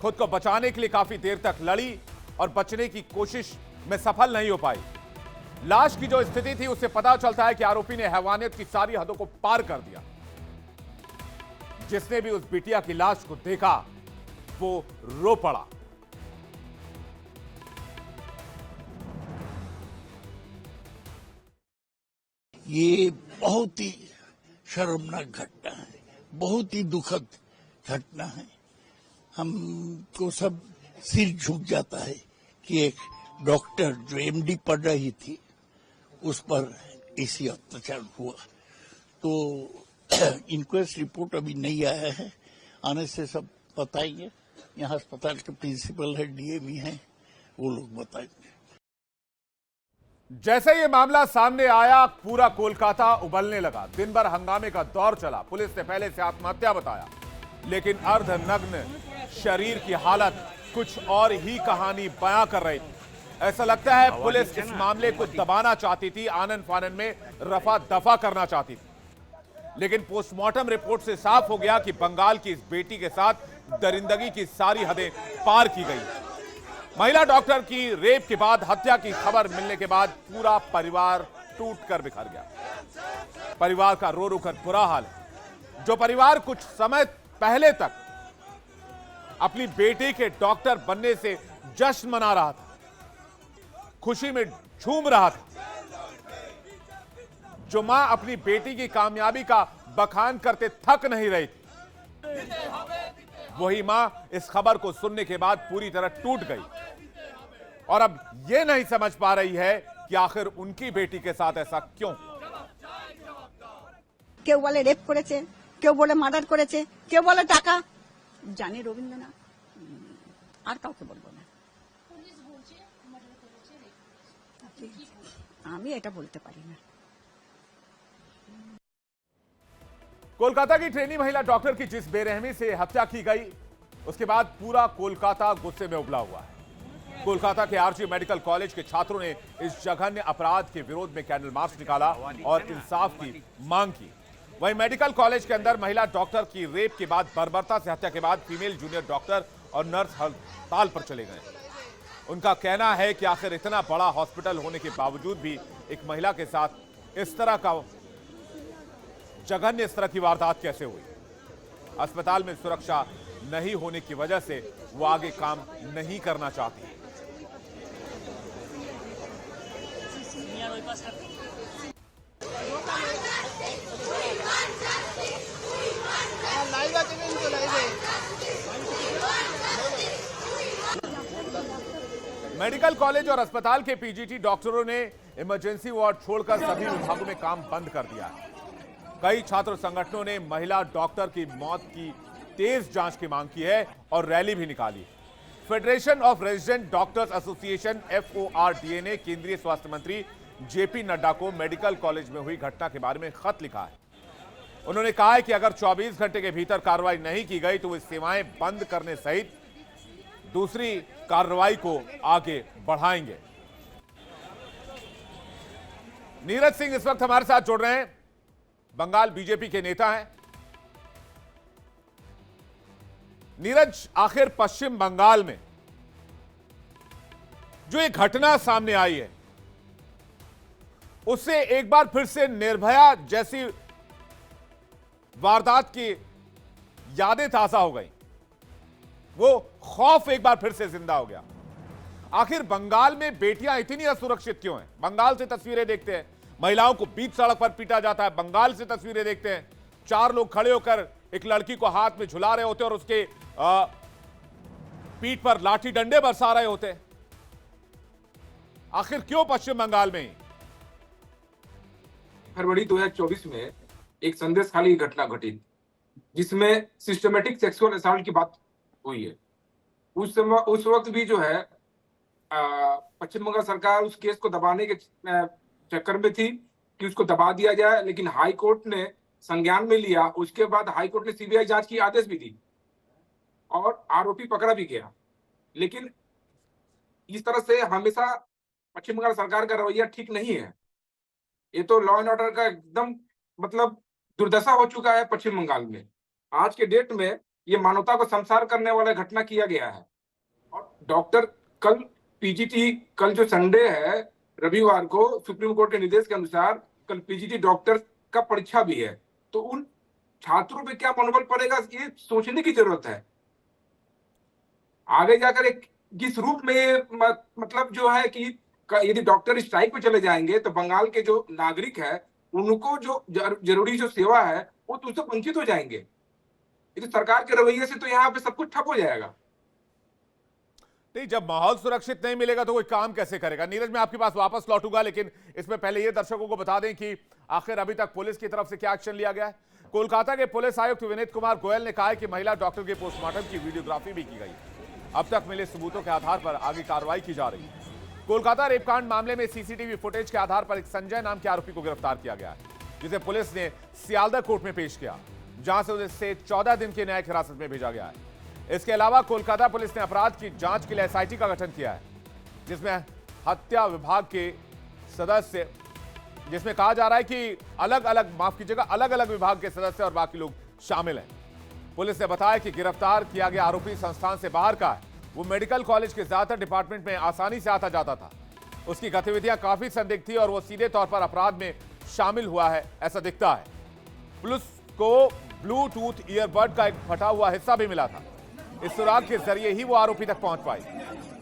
खुद को बचाने के लिए काफी देर तक लड़ी और बचने की कोशिश में सफल नहीं हो पाई। लाश की जो स्थिति थी उससे पता चलता है कि आरोपी ने हैवानियत की सारी हदों को पार कर दिया। जिसने भी उस बिटिया की लाश को देखा वो रो पड़ा। ये बहुत ही शर्मनाक घटना है, बहुत ही दुखद घटना है। हमको सब सिर झुक जाता है कि एक डॉक्टर जो एमडी पढ़ रही थी उस पर ऐसी अत्याचार हुआ। तो इंक्वेस्ट रिपोर्ट अभी नहीं आया है, आने से सब बताएंगे। यहाँ अस्पताल के प्रिंसिपल है, डीएमई है, वो लोग बताएंगे। जैसे ये मामला सामने आया, पूरा कोलकाता उबलने लगा। दिन भर हंगामे का दौर चला। पुलिस ने पहले से आत्महत्या बताया, लेकिन अर्धनग्न शरीर की हालत कुछ और ही कहानी बयां कर रही थी। ऐसा लगता है पुलिस इस मामले को दबाना चाहती थी, आनन फानन में रफा दफा करना चाहती थी। लेकिन पोस्टमार्टम रिपोर्ट से साफ हो गया कि बंगाल की इस बेटी के साथ दरिंदगी की सारी हदें पार की गई। महिला डॉक्टर की रेप के बाद हत्या की खबर मिलने के बाद पूरा परिवार टूटकर बिखर गया। परिवार का रो रो कर बुरा हाल है। जो परिवार कुछ समय पहले तक अपनी बेटी के डॉक्टर बनने से जश्न मना रहा था, खुशी में झूम रहा था, जो मां अपनी बेटी की कामयाबी का बखान करते थक नहीं रही थी, वही मां इस खबर को सुनने के बाद पूरी तरह टूट गई और अब यह नहीं समझ पा रही है कि आखिर उनकी बेटी के साथ ऐसा क्यों। কেউ বলে রেপ করেছে, কেউ বলে মার্ডার করেছে, কেউ বলে টাকা। জানি রবীন্দ্রনাথ, আর কাউকে বলবো না। আমি এটা বলতে পারি না। कोलकाता की ट्रेनी महिला डॉक्टर की जिस बेरहमी से हत्या की गई, उसके बाद पूरा कोलकाता गुस्से में उबला हुआ है। कोलकाता के आरजी मेडिकल कॉलेज के छात्रों ने इस जघन्य अपराध के विरोध में कैंडल मार्च निकाला और इंसाफ की मांग की। वहीं मेडिकल कॉलेज के अंदर महिला डॉक्टर की रेप के बाद बर्बरता से हत्या के बाद फीमेल जूनियर डॉक्टर और नर्स हड़ताल पर चले गए। उनका कहना है कि आखिर इतना बड़ा हॉस्पिटल होने के बावजूद भी एक महिला के साथ इस तरह का जघन्य इस तरह की वारदात कैसे हुई। अस्पताल में सुरक्षा नहीं होने की वजह से वो आगे काम नहीं करना चाहती। मेडिकल कॉलेज और अस्पताल के पीजीटी डॉक्टरों ने इमरजेंसी वार्ड छोड़कर सभी विभागों में काम बंद कर दिया है। कई छात्र संगठनों ने महिला डॉक्टर की मौत की तेज जांच की मांग की है और रैली भी निकाली। Federation of resident doctors association FORDA ने केंद्रीय स्वास्थ्य मंत्री JP नड्डा को मेडिकल कॉलेज में हुई घटना के बारे में खत लिखा है। उन्होंने कहा है कि अगर 24 घंटे के भीतर कार्रवाई नहीं की गई तो वे सेवाएं बंद करने सहित दूसरी कार्रवाई को आगे बढ़ाएंगे। नीरज सिंह इस वक्त हमारे साथ जुड़ रहे हैं, बंगाल बीजेपी के नेता हैं। नीरज, आखिर पश्चिम बंगाल में जो एक घटना सामने आई है उससे एक बार फिर से निर्भया जैसी वारदात की यादें ताजा हो गई, वो खौफ एक बार फिर से जिंदा हो गया। आखिर बंगाल में बेटियां इतनी असुरक्षित क्यों हैं? बंगाल से तस्वीरें देखते हैं, महिलाओं को बीच सड़क पर पीटा जाता है। बंगाल से तस्वीरें देखते हैं, 4 लोग खड़े होकर एक लड़की को हाथ में झुला रहे होते और उसके पीठ पर लाठी डंडे बरसा रहे होते। आखिर क्यों पश्चिम बंगाल में ही? फरवरी 2024 में एक संदेश खाली घटना घटित जिसमें सिस्टमेटिक सेक्सुअल असॉल्ट की बात हुई है। उस वक्त भी जो है पश्चिम बंगाल सरकार उस केस को दबाने के चक्कर में थी कि उसको दबा दिया जाए, लेकिन हाई कोर्ट ने संज्ञान में लिया। उसके बाद हाई कोर्ट ने CBI जांच की आदेश भी दी और आरोपी पकड़ा भी गया। लेकिन इस तरह से हमेशा पश्चिम बंगाल सरकार का रवैया ठीक नहीं है। ये तो लॉ एंड ऑर्डर का एकदम मतलब दुर्दशा हो चुका है पश्चिम बंगाल में। आज के डेट में ये मानवता को संसार करने वाला घटना किया गया है। और डॉक्टर कल PGT, कल जो संडे है रविवार को सुप्रीम कोर्ट के निर्देश के अनुसार कल PGT डॉक्टर का परीक्षा भी है। तो उन छात्रों पे क्या मनोबल पड़ेगा ये सोचने की जरूरत है। आगे जाकर एक जिस रूप में मतलब जो है कि यदि डॉक्टर स्ट्राइक पे चले जाएंगे तो बंगाल के जो नागरिक है उनको जो जरूरी जो सेवा है वो तो उससे वंचित हो जाएंगे। यदि सरकार के रवैये से तो यहाँ पे सब कुछ ठप हो जाएगा। नहीं, जब माहौल सुरक्षित नहीं मिलेगा तो कोई काम कैसे करेगा? नीरज, मैं आपके पास वापस लौटूंगा, लेकिन इसमें पहले ये दर्शकों को बता दें कि आखिर अभी तक पुलिस की तरफ से क्या एक्शन लिया गया है। कोलकाता के पुलिस आयुक्त विनीत कुमार गोयल ने कहा है कि महिला डॉक्टर के पोस्टमार्टम की वीडियोग्राफी भी की गई। अब तक मिले सबूतों के आधार पर आगे कार्रवाई की जा रही है। कोलकाता रेपकांड मामले में CCTV फुटेज के आधार पर एक संजय नाम के आरोपी को गिरफ्तार किया गया है, जिसे पुलिस ने सियालदह कोर्ट में पेश किया, जहां से उसे 14 दिन की न्यायिक हिरासत में भेजा गया है। इसके अलावा कोलकाता पुलिस ने अपराध की जांच के लिए SIT का गठन किया है, जिसमें हत्या विभाग के सदस्य, जिसमें कहा जा रहा है कि अलग अलग विभाग के सदस्य और बाकी लोग शामिल हैं। पुलिस ने बताया कि गिरफ्तार किया गया आरोपी संस्थान से बाहर का है। वो मेडिकल कॉलेज के ज्यादातर डिपार्टमेंट में आसानी से आता जाता था। उसकी गतिविधियां काफी संदिग्ध थी और वो सीधे तौर पर अपराध में शामिल हुआ है, ऐसा दिखता है। पुलिस को ब्लूटूथ ईयरबड का एक फटा हुआ हिस्सा भी मिला था। इस सुराग के जरिए ही वो आरोपी तक पहुंच पाई।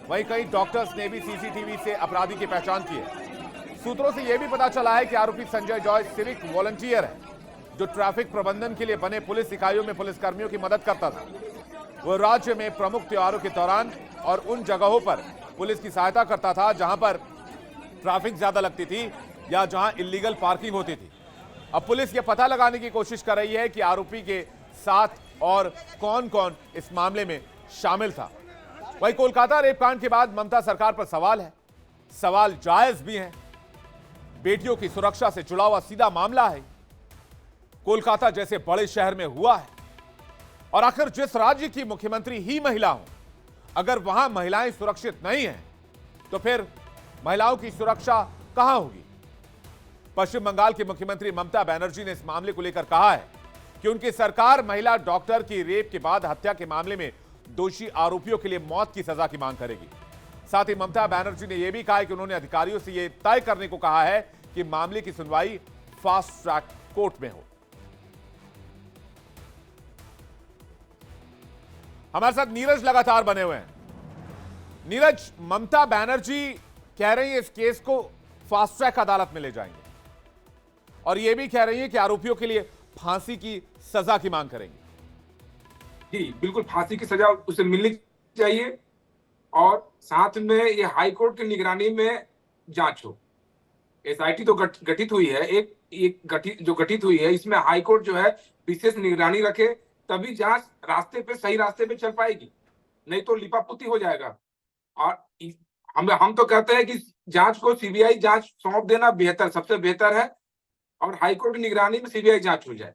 वहीं कई डॉक्टर्स ने भी CCTV से अपराधी की पहचान की है। सूत्रों से यह भी पता चला है कि आरोपी संजय जॉय सिविक वॉलंटियर है, जो ट्रैफिक प्रबंधन के लिए बने पुलिस इकाइयों में पुलिसकर्मियों की मदद करता था। वो राज्य में प्रमुख त्योहारों के दौरान और उन जगहों पर पुलिस की सहायता करता था जहां पर ट्रैफिक ज्यादा लगती थी या जहां इलीगल पार्किंग होती थी। अब पुलिस ये पता लगाने की कोशिश कर रही है कि आरोपी के साथ और कौन कौन इस मामले में शामिल था। वहीं कोलकाता रेपकांड के बाद ममता सरकार पर सवाल है। सवाल जायज भी हैं। बेटियों की सुरक्षा से जुड़ा हुआ सीधा मामला है। कोलकाता जैसे बड़े शहर में हुआ है और आखिर जिस राज्य की मुख्यमंत्री ही महिला हो, अगर वहां महिलाएं सुरक्षित नहीं हैं तो फिर महिलाओं की सुरक्षा कहां होगी? पश्चिम बंगाल की मुख्यमंत्री ममता बनर्जी ने इस मामले को लेकर कहा है कि उनकी सरकार महिला डॉक्टर की रेप के बाद हत्या के मामले में दोषी आरोपियों के लिए मौत की सजा की मांग करेगी। साथ ही ममता बनर्जी ने यह भी कहा है कि उन्होंने अधिकारियों से यह तय करने को कहा है कि मामले की सुनवाई फास्ट ट्रैक कोर्ट में हो। हमारे साथ नीरज लगातार बने हुए हैं। नीरज, ममता बनर्जी कह रही है इस केस को फास्ट ट्रैक अदालत में ले जाएंगे और यह भी कह रही है कि आरोपियों के लिए फांसी की सजा की मांग करेंगे। जी बिल्कुल, फांसी की सजा उसे मिलनी चाहिए और साथ में ये हाई कोर्ट की निगरानी में जांच हो। एसआईटी तो गठित हुई है, एक गठित हुई है, इसमें हाई कोर्ट जो है विशेष निगरानी रखे, तभी जांच सही रास्ते पे चल पाएगी, नहीं तो लिपापुती हो जाएगा। और हम तो कहते हैं कि जांच को सीबीआई जांच सौंप देना बेहतर, सबसे बेहतर है, और हाईकोर्ट की निगरानी में सीबीआई जांच हो जाए।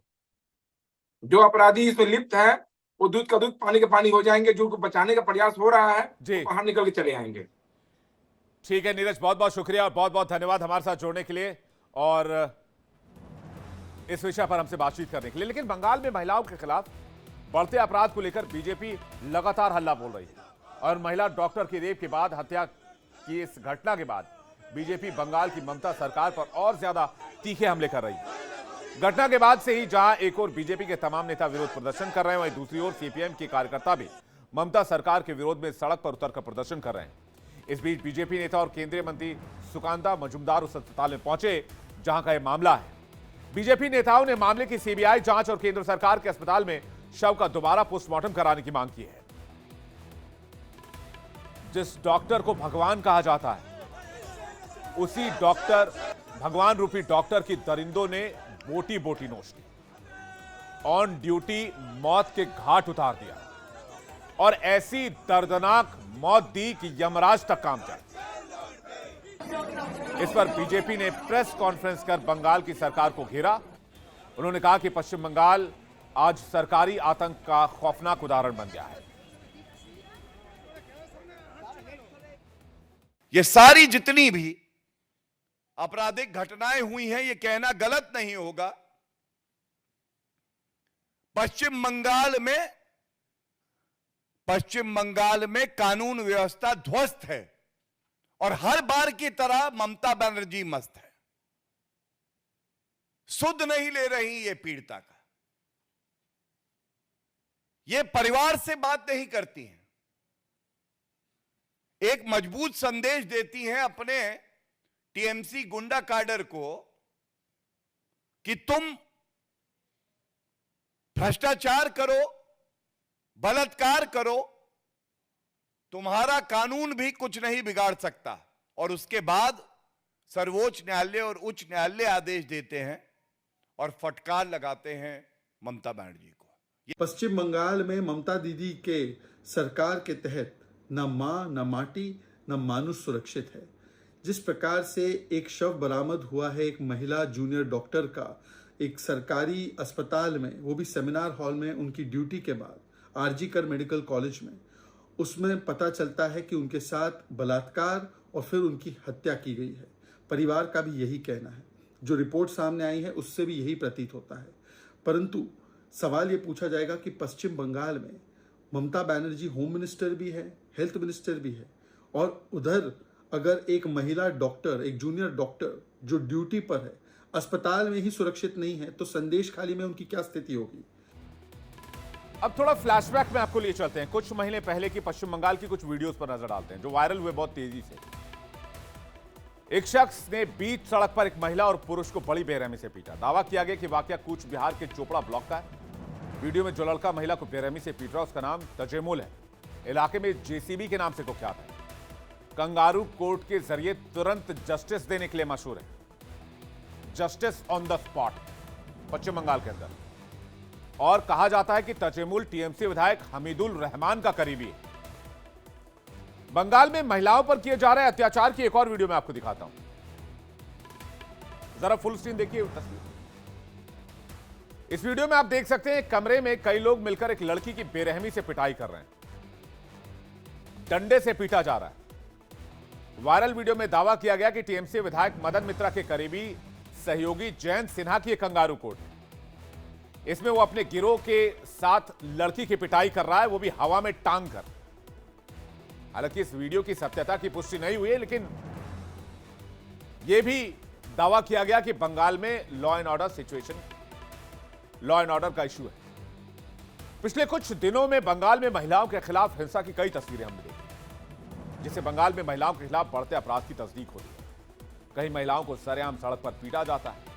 जो अपराधी इसमें लिप्त है वो दूध का दूध पानी का पानी हो जाएंगे, जो बचाने का प्रयास हो रहा है तो बाहर निकल के चले आएंगे। ठीक है नीरज, बहुत बहुत शुक्रिया और बहुत बहुत धन्यवाद हमारे साथ जुड़ने के लिए और इस विषय पर हमसे बातचीत करने के लिए। लेकिन बंगाल में महिलाओं के खिलाफ बढ़ते अपराध को लेकर बीजेपी लगातार हल्ला बोल रही है और महिला डॉक्टर की रेप के बाद हत्या की इस घटना के बाद बीजेपी बंगाल की ममता सरकार पर और ज्यादा तीखे हमले कर रही है। घटना के बाद से ही जहां एक ओर बीजेपी के तमाम नेता विरोध प्रदर्शन कर रहे हैं, वहीं दूसरी ओर सीपीएम के कार्यकर्ता भी ममता सरकार के विरोध में सड़क पर उतरकर प्रदर्शन कर रहे हैं। इस बीच बीजेपी नेता और केंद्रीय मंत्री सुकांता मजुमदार उस अस्पताल में पहुंचे जहां का यह मामला है। बीजेपी नेताओं ने मामले की सीबीआई जांच और केंद्र सरकार के अस्पताल में शव का दोबारा पोस्टमार्टम कराने की मांग की है। जिस डॉक्टर को भगवान कहा जाता है, उसी डॉक्टर, भगवान रूपी डॉक्टर की दरिंदों ने बोटी बोटी नोच ली, ऑन ड्यूटी मौत के घाट उतार दिया और ऐसी दर्दनाक मौत दी कि यमराज तक काम जाए। इस पर बीजेपी ने प्रेस कॉन्फ्रेंस कर बंगाल की सरकार को घेरा। उन्होंने कहा कि पश्चिम बंगाल आज सरकारी आतंक का खौफनाक उदाहरण बन गया है। ये सारी जितनी भी आपराधिक घटनाएं हुई हैं, ये कहना गलत नहीं होगा, पश्चिम बंगाल में कानून व्यवस्था ध्वस्त है और हर बार की तरह ममता बनर्जी मस्त है, सुध नहीं ले रही ये पीड़िता का, ये परिवार से बात नहीं करती हैं, एक मजबूत संदेश देती हैं अपने टीएमसी गुंडा काडर को कि तुम भ्रष्टाचार करो, बलात्कार करो, तुम्हारा कानून भी कुछ नहीं बिगाड़ सकता। और उसके बाद सर्वोच्च न्यायालय और उच्च न्यायालय आदेश देते हैं और फटकार लगाते हैं ममता बनर्जी को। पश्चिम बंगाल में ममता दीदी के सरकार के तहत न मां, न माटी, न मानुष सुरक्षित है। जिस प्रकार से एक शव बरामद हुआ है एक महिला जूनियर डॉक्टर का एक सरकारी अस्पताल में, वो भी सेमिनार हॉल में उनकी ड्यूटी के बाद, आरजी कर मेडिकल कॉलेज में, उसमें पता चलता है कि उनके साथ बलात्कार और फिर उनकी हत्या की गई है। परिवार का भी यही कहना है, जो रिपोर्ट सामने आई है उससे भी यही प्रतीत होता है। परंतु सवाल ये पूछा जाएगा कि पश्चिम बंगाल में ममता बनर्जी होम मिनिस्टर भी है, हेल्थ मिनिस्टर भी है, और उधर अगर एक महिला डॉक्टर, एक जूनियर डॉक्टर जो ड्यूटी पर है, अस्पताल में ही सुरक्षित नहीं है, तो संदेश खाली में उनकी क्या स्थिति होगी। अब थोड़ा फ्लैशबैक में आपको लिए चलते हैं। कुछ महीने पहले की पश्चिम बंगाल की कुछ वीडियोस पर नजर डालते हैं जो वायरल हुए बहुत तेजी से। एक शख्स ने बीच सड़क पर एक महिला और पुरुष को बड़ी बेरहमी से पीटा। दावा किया गया कि वाकया कूच बिहार के चोपड़ा ब्लॉक का है। वीडियो में जो लड़का महिला को बेरहमी से पीट रहा है उसका नाम तजेमुल है, इलाके में जेसीबी के नाम से कुख्यात है। कंगारू कोर्ट के जरिए तुरंत जस्टिस देने के लिए मशहूर है, जस्टिस ऑन द स्पॉट पश्चिम बंगाल के अंदर। और कहा जाता है कि तजेमुल टीएमसी विधायक हमीदुल रहमान का करीबी है। बंगाल में महिलाओं पर किए जा रहे अत्याचार की एक और वीडियो मैं आपको दिखाता हूं, जरा फुल स्क्रीन देखिए तस्वीर। इस वीडियो में आप देख सकते हैं कमरे में कई लोग मिलकर एक लड़की की बेरहमी से पिटाई कर रहे हैं, डंडे से पीटा जा रहा है। वायरल वीडियो में दावा किया गया कि टीएमसी विधायक मदन मित्रा के करीबी सहयोगी जयंत सिन्हा की कंगारू कोर्ट, इसमें वो अपने गिरोह के साथ लड़की की पिटाई कर रहा है, वो भी हवा में टांग कर। हालांकि इस वीडियो की सत्यता की पुष्टि नहीं हुई है, लेकिन यह भी दावा किया गया कि बंगाल में law and order situation, law and order का इश्यू है। पिछले कुछ दिनों में बंगाल में महिलाओं के खिलाफ हिंसा की कई तस्वीरें हमने देखी, जिससे बंगाल में महिलाओं के खिलाफ बढ़ते अपराध की तस्दीक होती है। कहीं महिलाओं को सरेआम सड़क पर पीटा जाता है,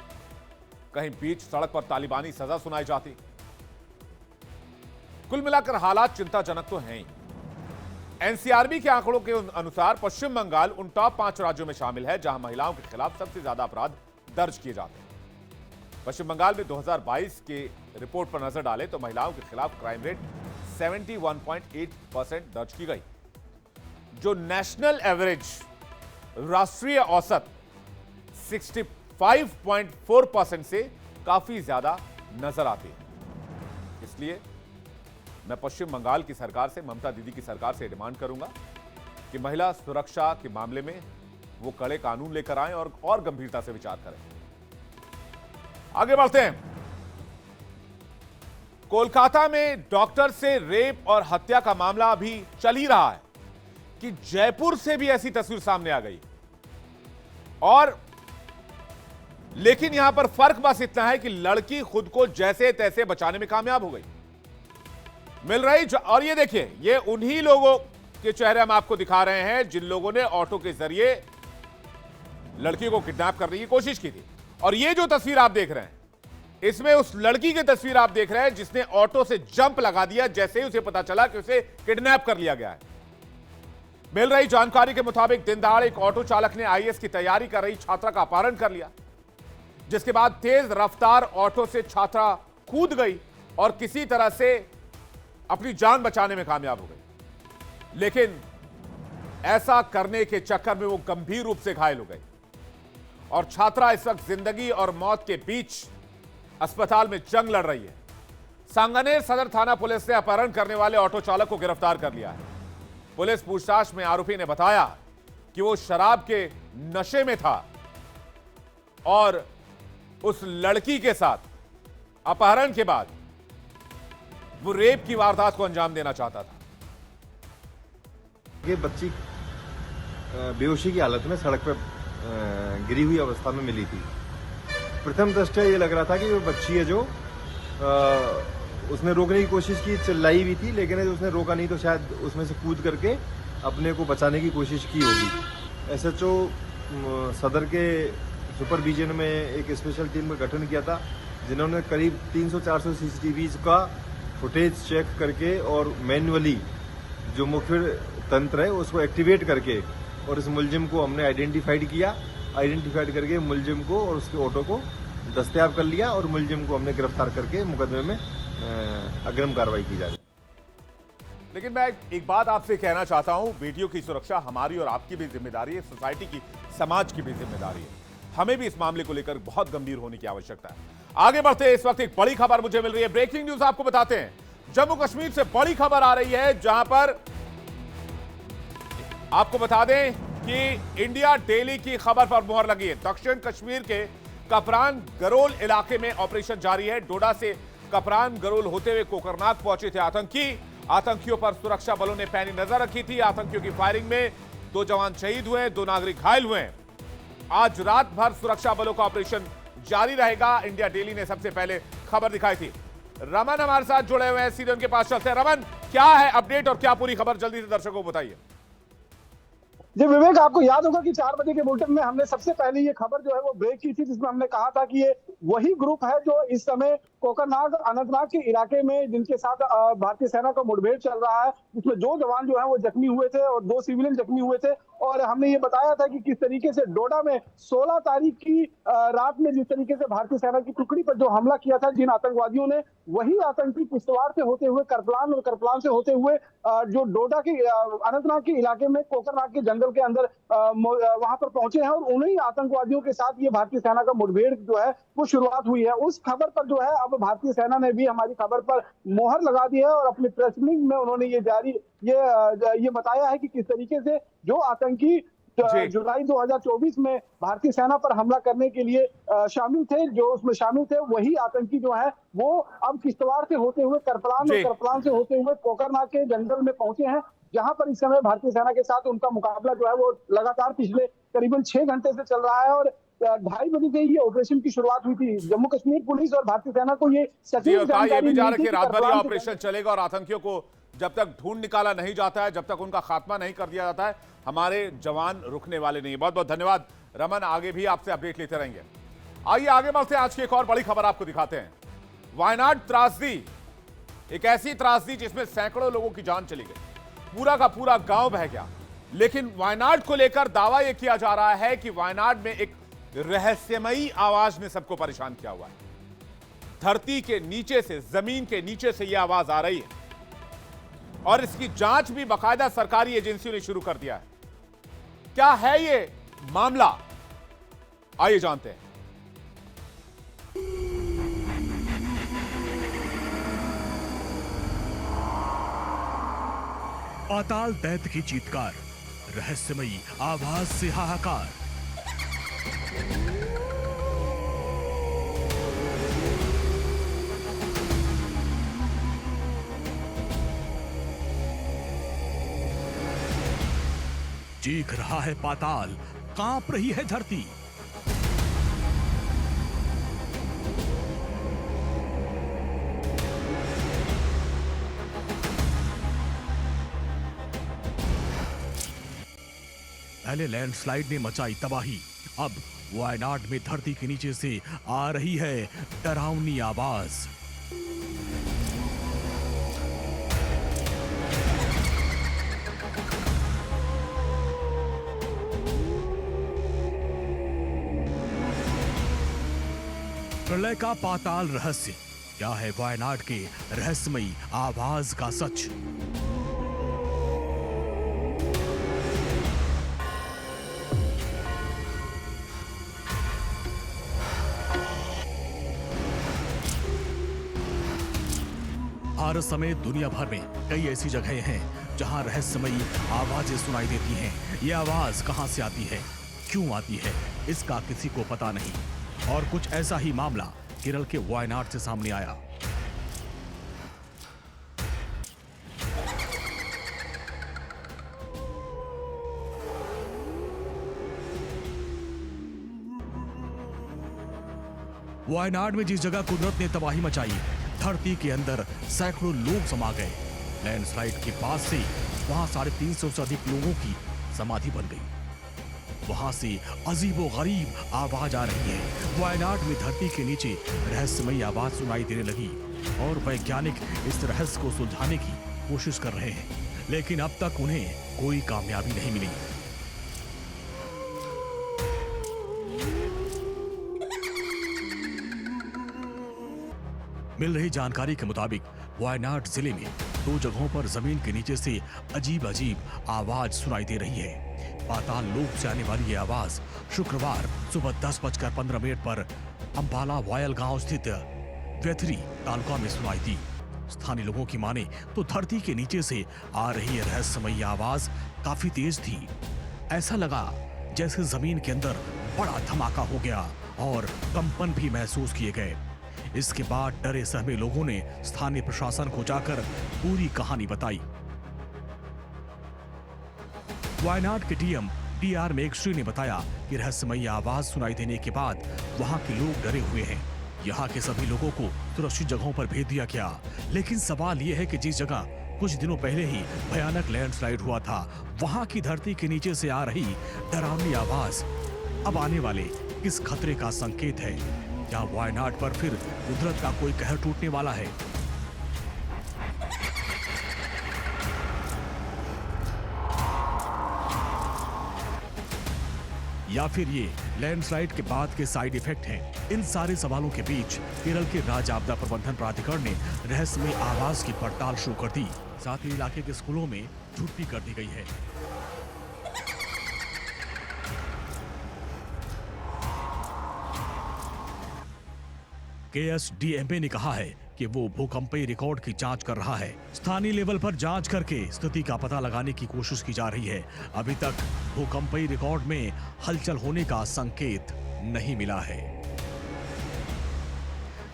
कहीं बीच सड़क पर तालिबानी सजा सुनाई जाती। कुल मिलाकर हालात चिंताजनक तो हैं ही। एनसीआरबी के आंकड़ों के अनुसार पश्चिम बंगाल उन टॉप 5 राज्यों में शामिल है जहां महिलाओं के खिलाफ सबसे ज्यादा अपराध दर्ज किए जाते हैं। पश्चिम बंगाल में 2022 के रिपोर्ट पर नजर डालें तो महिलाओं के खिलाफ क्राइम रेट 71.8% दर्ज की गई, जो नेशनल एवरेज राष्ट्रीय औसत 65.4% से काफी ज्यादा नजर आती है। इसलिए मैं पश्चिम बंगाल की सरकार से, ममता दीदी की सरकार से डिमांड करूंगा कि महिला सुरक्षा के मामले में वो कड़े कानून लेकर आएं और गंभीरता से विचार करें। आगे बढ़ते हैं। कोलकाता में डॉक्टर से रेप और हत्या का मामला अभी चल ही रहा है कि जयपुर से भी ऐसी तस्वीर सामने आ गई। और लेकिन यहां पर फर्क बस इतना है कि लड़की खुद को जैसे तैसे बचाने में कामयाब हो गई। मिल रही और ये देखिए, ये उन्हीं लोगों के चेहरे हम आपको दिखा रहे हैं जिन लोगों ने ऑटो के जरिए लड़की को किडनैप करने की कोशिश की थी। और ये जो तस्वीर आप देख रहे हैं, इसमें उस लड़की की तस्वीर आप देख रहे हैं जिसने ऑटो से जंप लगा दिया जैसे ही उसे पता चला कि उसे किडनैप कर लिया गया है। मिल रही जानकारी के मुताबिक दिन दहाड़े एक ऑटो चालक ने आईएएस की तैयारी कर रही छात्रा का अपहरण कर लिया, जिसके बाद तेज रफ्तार ऑटो से छात्रा कूद गई और किसी तरह से अपनी जान बचाने में कामयाब हो गई। लेकिन ऐसा करने के चक्कर में वो गंभीर रूप से घायल हो गई और छात्रा इस वक्त जिंदगी और मौत के बीच अस्पताल में जंग लड़ रही है। सांगानेर सदर थाना पुलिस ने अपहरण करने वाले ऑटो चालक को गिरफ्तार कर लिया है। पुलिस पूछताछ में आरोपी ने बताया कि वो शराब के नशे में था और उस लड़की के साथ अपहरण के बाद वो रेप की वारदात को अंजाम देना चाहता था। ये बच्ची बेहोशी की हालत में सड़क पर गिरी हुई अवस्था में मिली थी। प्रथम दृष्टया ये लग रहा था कि वो बच्ची है जो उसने रोकने की कोशिश की, चिल्लाई भी थी, लेकिन उसने रोका नहीं तो शायद उसमें से कूद करके अपने को बचाने की कोशिश की होगी। एसएचओ सदर के सुपरविजन में एक स्पेशल टीम का गठन किया था, जिन्होंने करीब 300-400 सीसीटीवीज का फुटेज चेक करके और मैन्युअली जो मुख्य तंत्र है उसको एक्टिवेट करके और इस मुलजिम को हमने आइडेंटिफाइड करके मुलजिम को और उसके ऑटो को दस्तयाब कर लिया और मुलजिम को हमने गिरफ्तार करके मुकदमे में अग्रिम कार्रवाई की जा रही है। लेकिन मैं एक बात आपसे कहना चाहता हूं, वीडियो की सुरक्षा हमारी और आपकी भी जिम्मेदारी है, सोसाइटी की, समाज की भी जिम्मेदारी है। हमें भी इस मामले को लेकर बहुत गंभीर होने की आवश्यकता है। आगे बढ़ते हैं। इस वक्त एक बड़ी खबर मुझे मिल रही है, ब्रेकिंग न्यूज आपको बताते हैं। जम्मू कश्मीर से बड़ी खबर आ रही है, जहां पर आपको बता दें कि इंडिया डेली की खबर पर मुहर लगी है। दक्षिण कश्मीर के कपरान गरोल इलाके में ऑपरेशन जारी है। डोडा से कपरान गरोल होते हुए कोकरनाग पहुंचे थे आतंकियों पर सुरक्षा बलों ने पैनी नजर रखी थी। आतंकियों की फायरिंग में 2 जवान शहीद हुए, 2 नागरिक घायल हुए। आज रात भर सुरक्षा बलों का ऑपरेशन जारी रहेगा। इंडिया डेली ने सबसे पहले खबर दिखाई थी। रमन हमारे साथ जुड़े हुए हैं, सीधे उनके पास चलते हैं। रमन, क्या है अपडेट और क्या पूरी खबर, जल्दी से दर्शकों को बताइए। जी विवेक, आपको याद होगा कि 4 बजे के बुलेटिन में हमने सबसे पहले ये खबर जो है वो ब्रेक की थी, जिसमें हमने कहा था कि ये वही ग्रुप है जो इस समय कोकरनाग अनंतनाग के इलाके में जिनके साथ भारतीय सेना का मुठभेड़ चल रहा है, जिसमें 2 जवान जो है वो जख्मी हुए थे और 2 सिविलियन जख्मी हुए थे। और हमने ये बताया था कि किस तरीके से डोडा में 16 तारीख की रात में जिस तरीके से भारतीय सेना की टुकड़ी पर जो हमला किया था जिन आतंकवादियों ने, वही आतंकी किश्तवाड़ से होते हुए करपलान और करपलान से होते हुए जो डोडा के अनंतनाग के इलाके में कोकरनाग के जंगल के अंदर वहां पर पहुंचे हैं और उन्हीं आतंकवादियों के साथ ये भारतीय सेना का मुठभेड़ जो है वो शुरुआत हुई है। उस खबर पर जो है अब भारतीय सेना ने भी हमारी खबर पर मोहर लगा दी है और अपनी प्रेस रिलीज में उन्होंने ये बताया है कि किस तरीके से जो आतंकी जुलाई 2024 में भारतीय सेना पर हमला करने के लिए शामिल थे, जो उसमें शामिल थे, वही आतंकी जो है वो अब किश्तवाड़ से होते हुए करपलान और करपलान से होते हुए कोकरनाग के जंगल में पहुंचे हैं, जहां पर इस समय भारतीय सेना के साथ उनका मुकाबला जो है वो लगातार पिछले करीबन 6 घंटे से चल रहा है। और 2:30 बजे से ये ऑपरेशन की शुरुआत हुई थी। जम्मू कश्मीर पुलिस और भारतीय सेना को ये सटीक जानकारी जा रही है कि रात भर ये ऑपरेशन चलेगा और आतंकियों को जब तक ढूंढ निकाला नहीं जाता है, जब तक उनका खात्मा नहीं कर दिया जाता है, हमारे जवान रुकने वाले नहीं। बहुत बहुत धन्यवाद रमन, आगे भी आपसे अपडेट लेते रहेंगे। आइए आगे बढ़ते हैं, आज की एक और बड़ी खबर आपको दिखाते हैं। वायनाड त्रासदी, एक ऐसी त्रासदी जिसमें सैकड़ों लोगों की जान चली गई। पूरा का पूरा गांव बह गया। लेकिन वायनाड को लेकर दावा यह किया जा रहा है कि वायनाड में एक रहस्यमयी आवाज ने सबको परेशान किया हुआ है। धरती के नीचे से, जमीन के नीचे से यह आवाज आ रही है और इसकी जांच भी बाकायदा सरकारी एजेंसियों ने शुरू कर दिया है। क्या है ये मामला, आइए जानते हैं। पाताल दैत्य की चीत्कार, रहस्यमयी आवाज से हाहाकार। चीख रहा है पाताल, कांप रही है धरती। पहले लैंडस्लाइड ने मचाई तबाही, अब वायनाड में धरती के नीचे से आ रही है डरावनी आवाज। प्रलय का पाताल रहस्य, क्या है वायनाड के रहस्यमयी आवाज का सच? भारत समेत दुनिया भर में कई ऐसी जगहें हैं जहां रहस्यमयी आवाजें सुनाई देती हैं। ये आवाज कहां से आती है, क्यों आती है, इसका किसी को पता नहीं। और कुछ ऐसा ही मामला केरल के वायनाड से सामने आया। वायनाड में जिस जगह कुदरत ने तबाही मचाई, धरती के अंदर सैकड़ों लोग समा गए। लैंडस्लाइड के पास से वहां 350 से अधिक लोगों की समाधि बन गई। वहां से अजीबो गरीब आवाज आ रही है। वायनाड में धरती के नीचे रहस्यमयी आवाज सुनाई देने लगी और वैज्ञानिक इस रहस्य को सुलझाने की कोशिश कर रहे हैं, लेकिन अब तक उन्हें कोई कामयाबी नहीं मिली। मिल रही जानकारी के मुताबिक वायनाड जिले में 2 जगहों पर जमीन के नीचे से अजीब आवाज सुनाई दे रही है। पाताल लोक से आने वाली ये आवाज शुक्रवार सुबह 10:15 पर अंबाला वायल गांव स्थित वेथरी तालुका में सुनाई दी। स्थानीय लोगों की माने तो धरती के नीचे से आ रही रहस्यमयी आवाज काफी तेज थी। ऐसा लगा जैसे जमीन के अंदर बड़ा धमाका हो गया और कंपन भी महसूस किए गए। इसके बाद डरे सहमे लोगों ने स्थानीय प्रशासन को जाकर पूरी कहानी बताई। वायनाड के डीएम टीआर मेघश्री ने बताया कि रहस्यमयी आवाज सुनाई देने के बाद वहां के लोग डरे हुए हैं। यहां के सभी लोगों को सुरक्षित जगहों पर भेज दिया गया। लेकिन सवाल यह है कि जिस जगह कुछ दिनों पहले ही भयानक लैंडस्लाइड हुआ था, वहां की धरती के नीचे से आ रही डरावनी आवाज अब आने वाले किस खतरे का संकेत है? क्या वायनाड पर फिर कुदरत का कोई कहर टूटने वाला है? या फिर ये लैंडस्लाइड के बाद के साइड इफेक्ट हैं? इन सारे सवालों के बीच केरल के राज्य आपदा प्रबंधन प्राधिकरण ने रहस्यमयी आवाज की पड़ताल शुरू कर दी। साथ ही इलाके के स्कूलों में छुट्टी कर दी गई है। केएसडीएमए ने कहा है कि वो भूकंपीय रिकॉर्ड की जांच कर रहा है। स्थानीय लेवल पर जांच करके स्थिति का पता लगाने की कोशिश की जा रही है। अभी तक भूकंपीय रिकॉर्ड में हलचल होने का संकेत नहीं मिला है,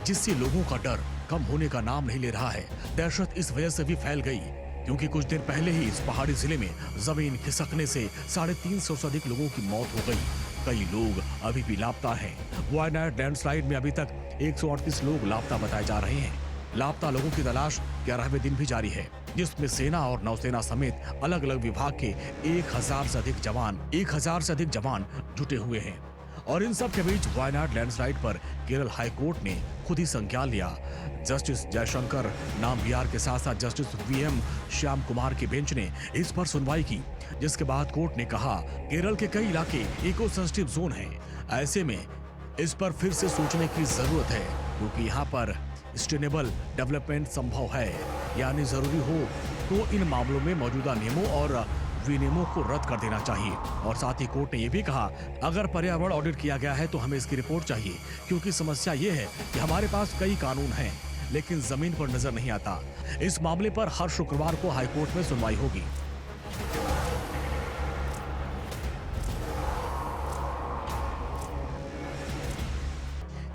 जिससे लोगों का डर कम होने का नाम नहीं ले रहा है। दहशत इस वजह से भी फैल गई क्योंकि कुछ दिन पहले ही इस पहाड़ी जिले में जमीन खिसकने से 350 से अधिक लोगों की मौत हो गई। कई लोग अभी भी लापता हैं। वायनाड लैंडस्लाइड में अभी तक 138 लोग लापता बताए जा रहे हैं। लापता लोगों की तलाश 11वें दिन भी जारी है, जिसमें सेना और नौसेना समेत अलग अलग विभाग के 1000 से अधिक जवान जुटे हुए हैं। और इन सब के बीच वायनाड लैंडस्लाइड पर केरल हाईकोर्ट ने खुद ही संज्ञान लिया। जस्टिस जयशंकर नाम बिहार के साथ साथ जस्टिस वीएम श्याम कुमार की बेंच ने इस पर सुनवाई की, जिसके बाद कोर्ट ने कहा केरल के कई इलाके इको सेंसिटिव जोन हैं। ऐसे में इस पर फिर से सोचने की जरूरत है, क्योंकि यहाँ पर सस्टेनेबल डेवलपमेंट संभव है, यानी जरूरी हो तो इन मामलों में मौजूदा नियमों और विनियमों को रद्द कर देना चाहिए। और साथ ही कोर्ट ने यह भी कहा अगर पर्यावरण ऑडिट किया गया है तो हमें इसकी रिपोर्ट चाहिए, क्योंकि समस्या ये है कि हमारे पास कई कानून हैं लेकिन जमीन पर नजर नहीं आता। इस मामले पर हर शुक्रवार को हाईकोर्ट में सुनवाई होगी।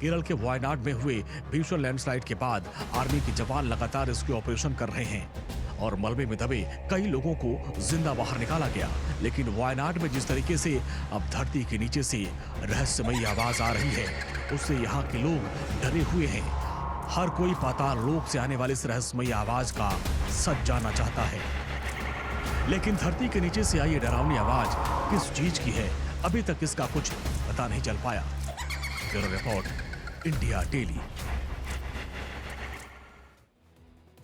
केरल के वायनाड में हुए भीषण लैंडस्लाइड के बाद आर्मी के जवान लगातार रेस्क्यू ऑपरेशन कर रहे हैं और मलबे में दबे कई लोगों को जिंदा बाहर निकाला गया। लेकिन वायनाड में जिस तरीके से अब धरती के नीचे से रहस्यमयी आवाज आ रही है, उससे यहाँ के लोग डरे हुए हैं। हर कोई पाताल लोक से आने वाली इस रहस्यमयी आवाज का सच जानना चाहता है, लेकिन धरती के नीचे से आई ये डरावनी आवाज किस चीज की है, अभी तक इसका कुछ पता नहीं चल पाया। Bureau report, India daily.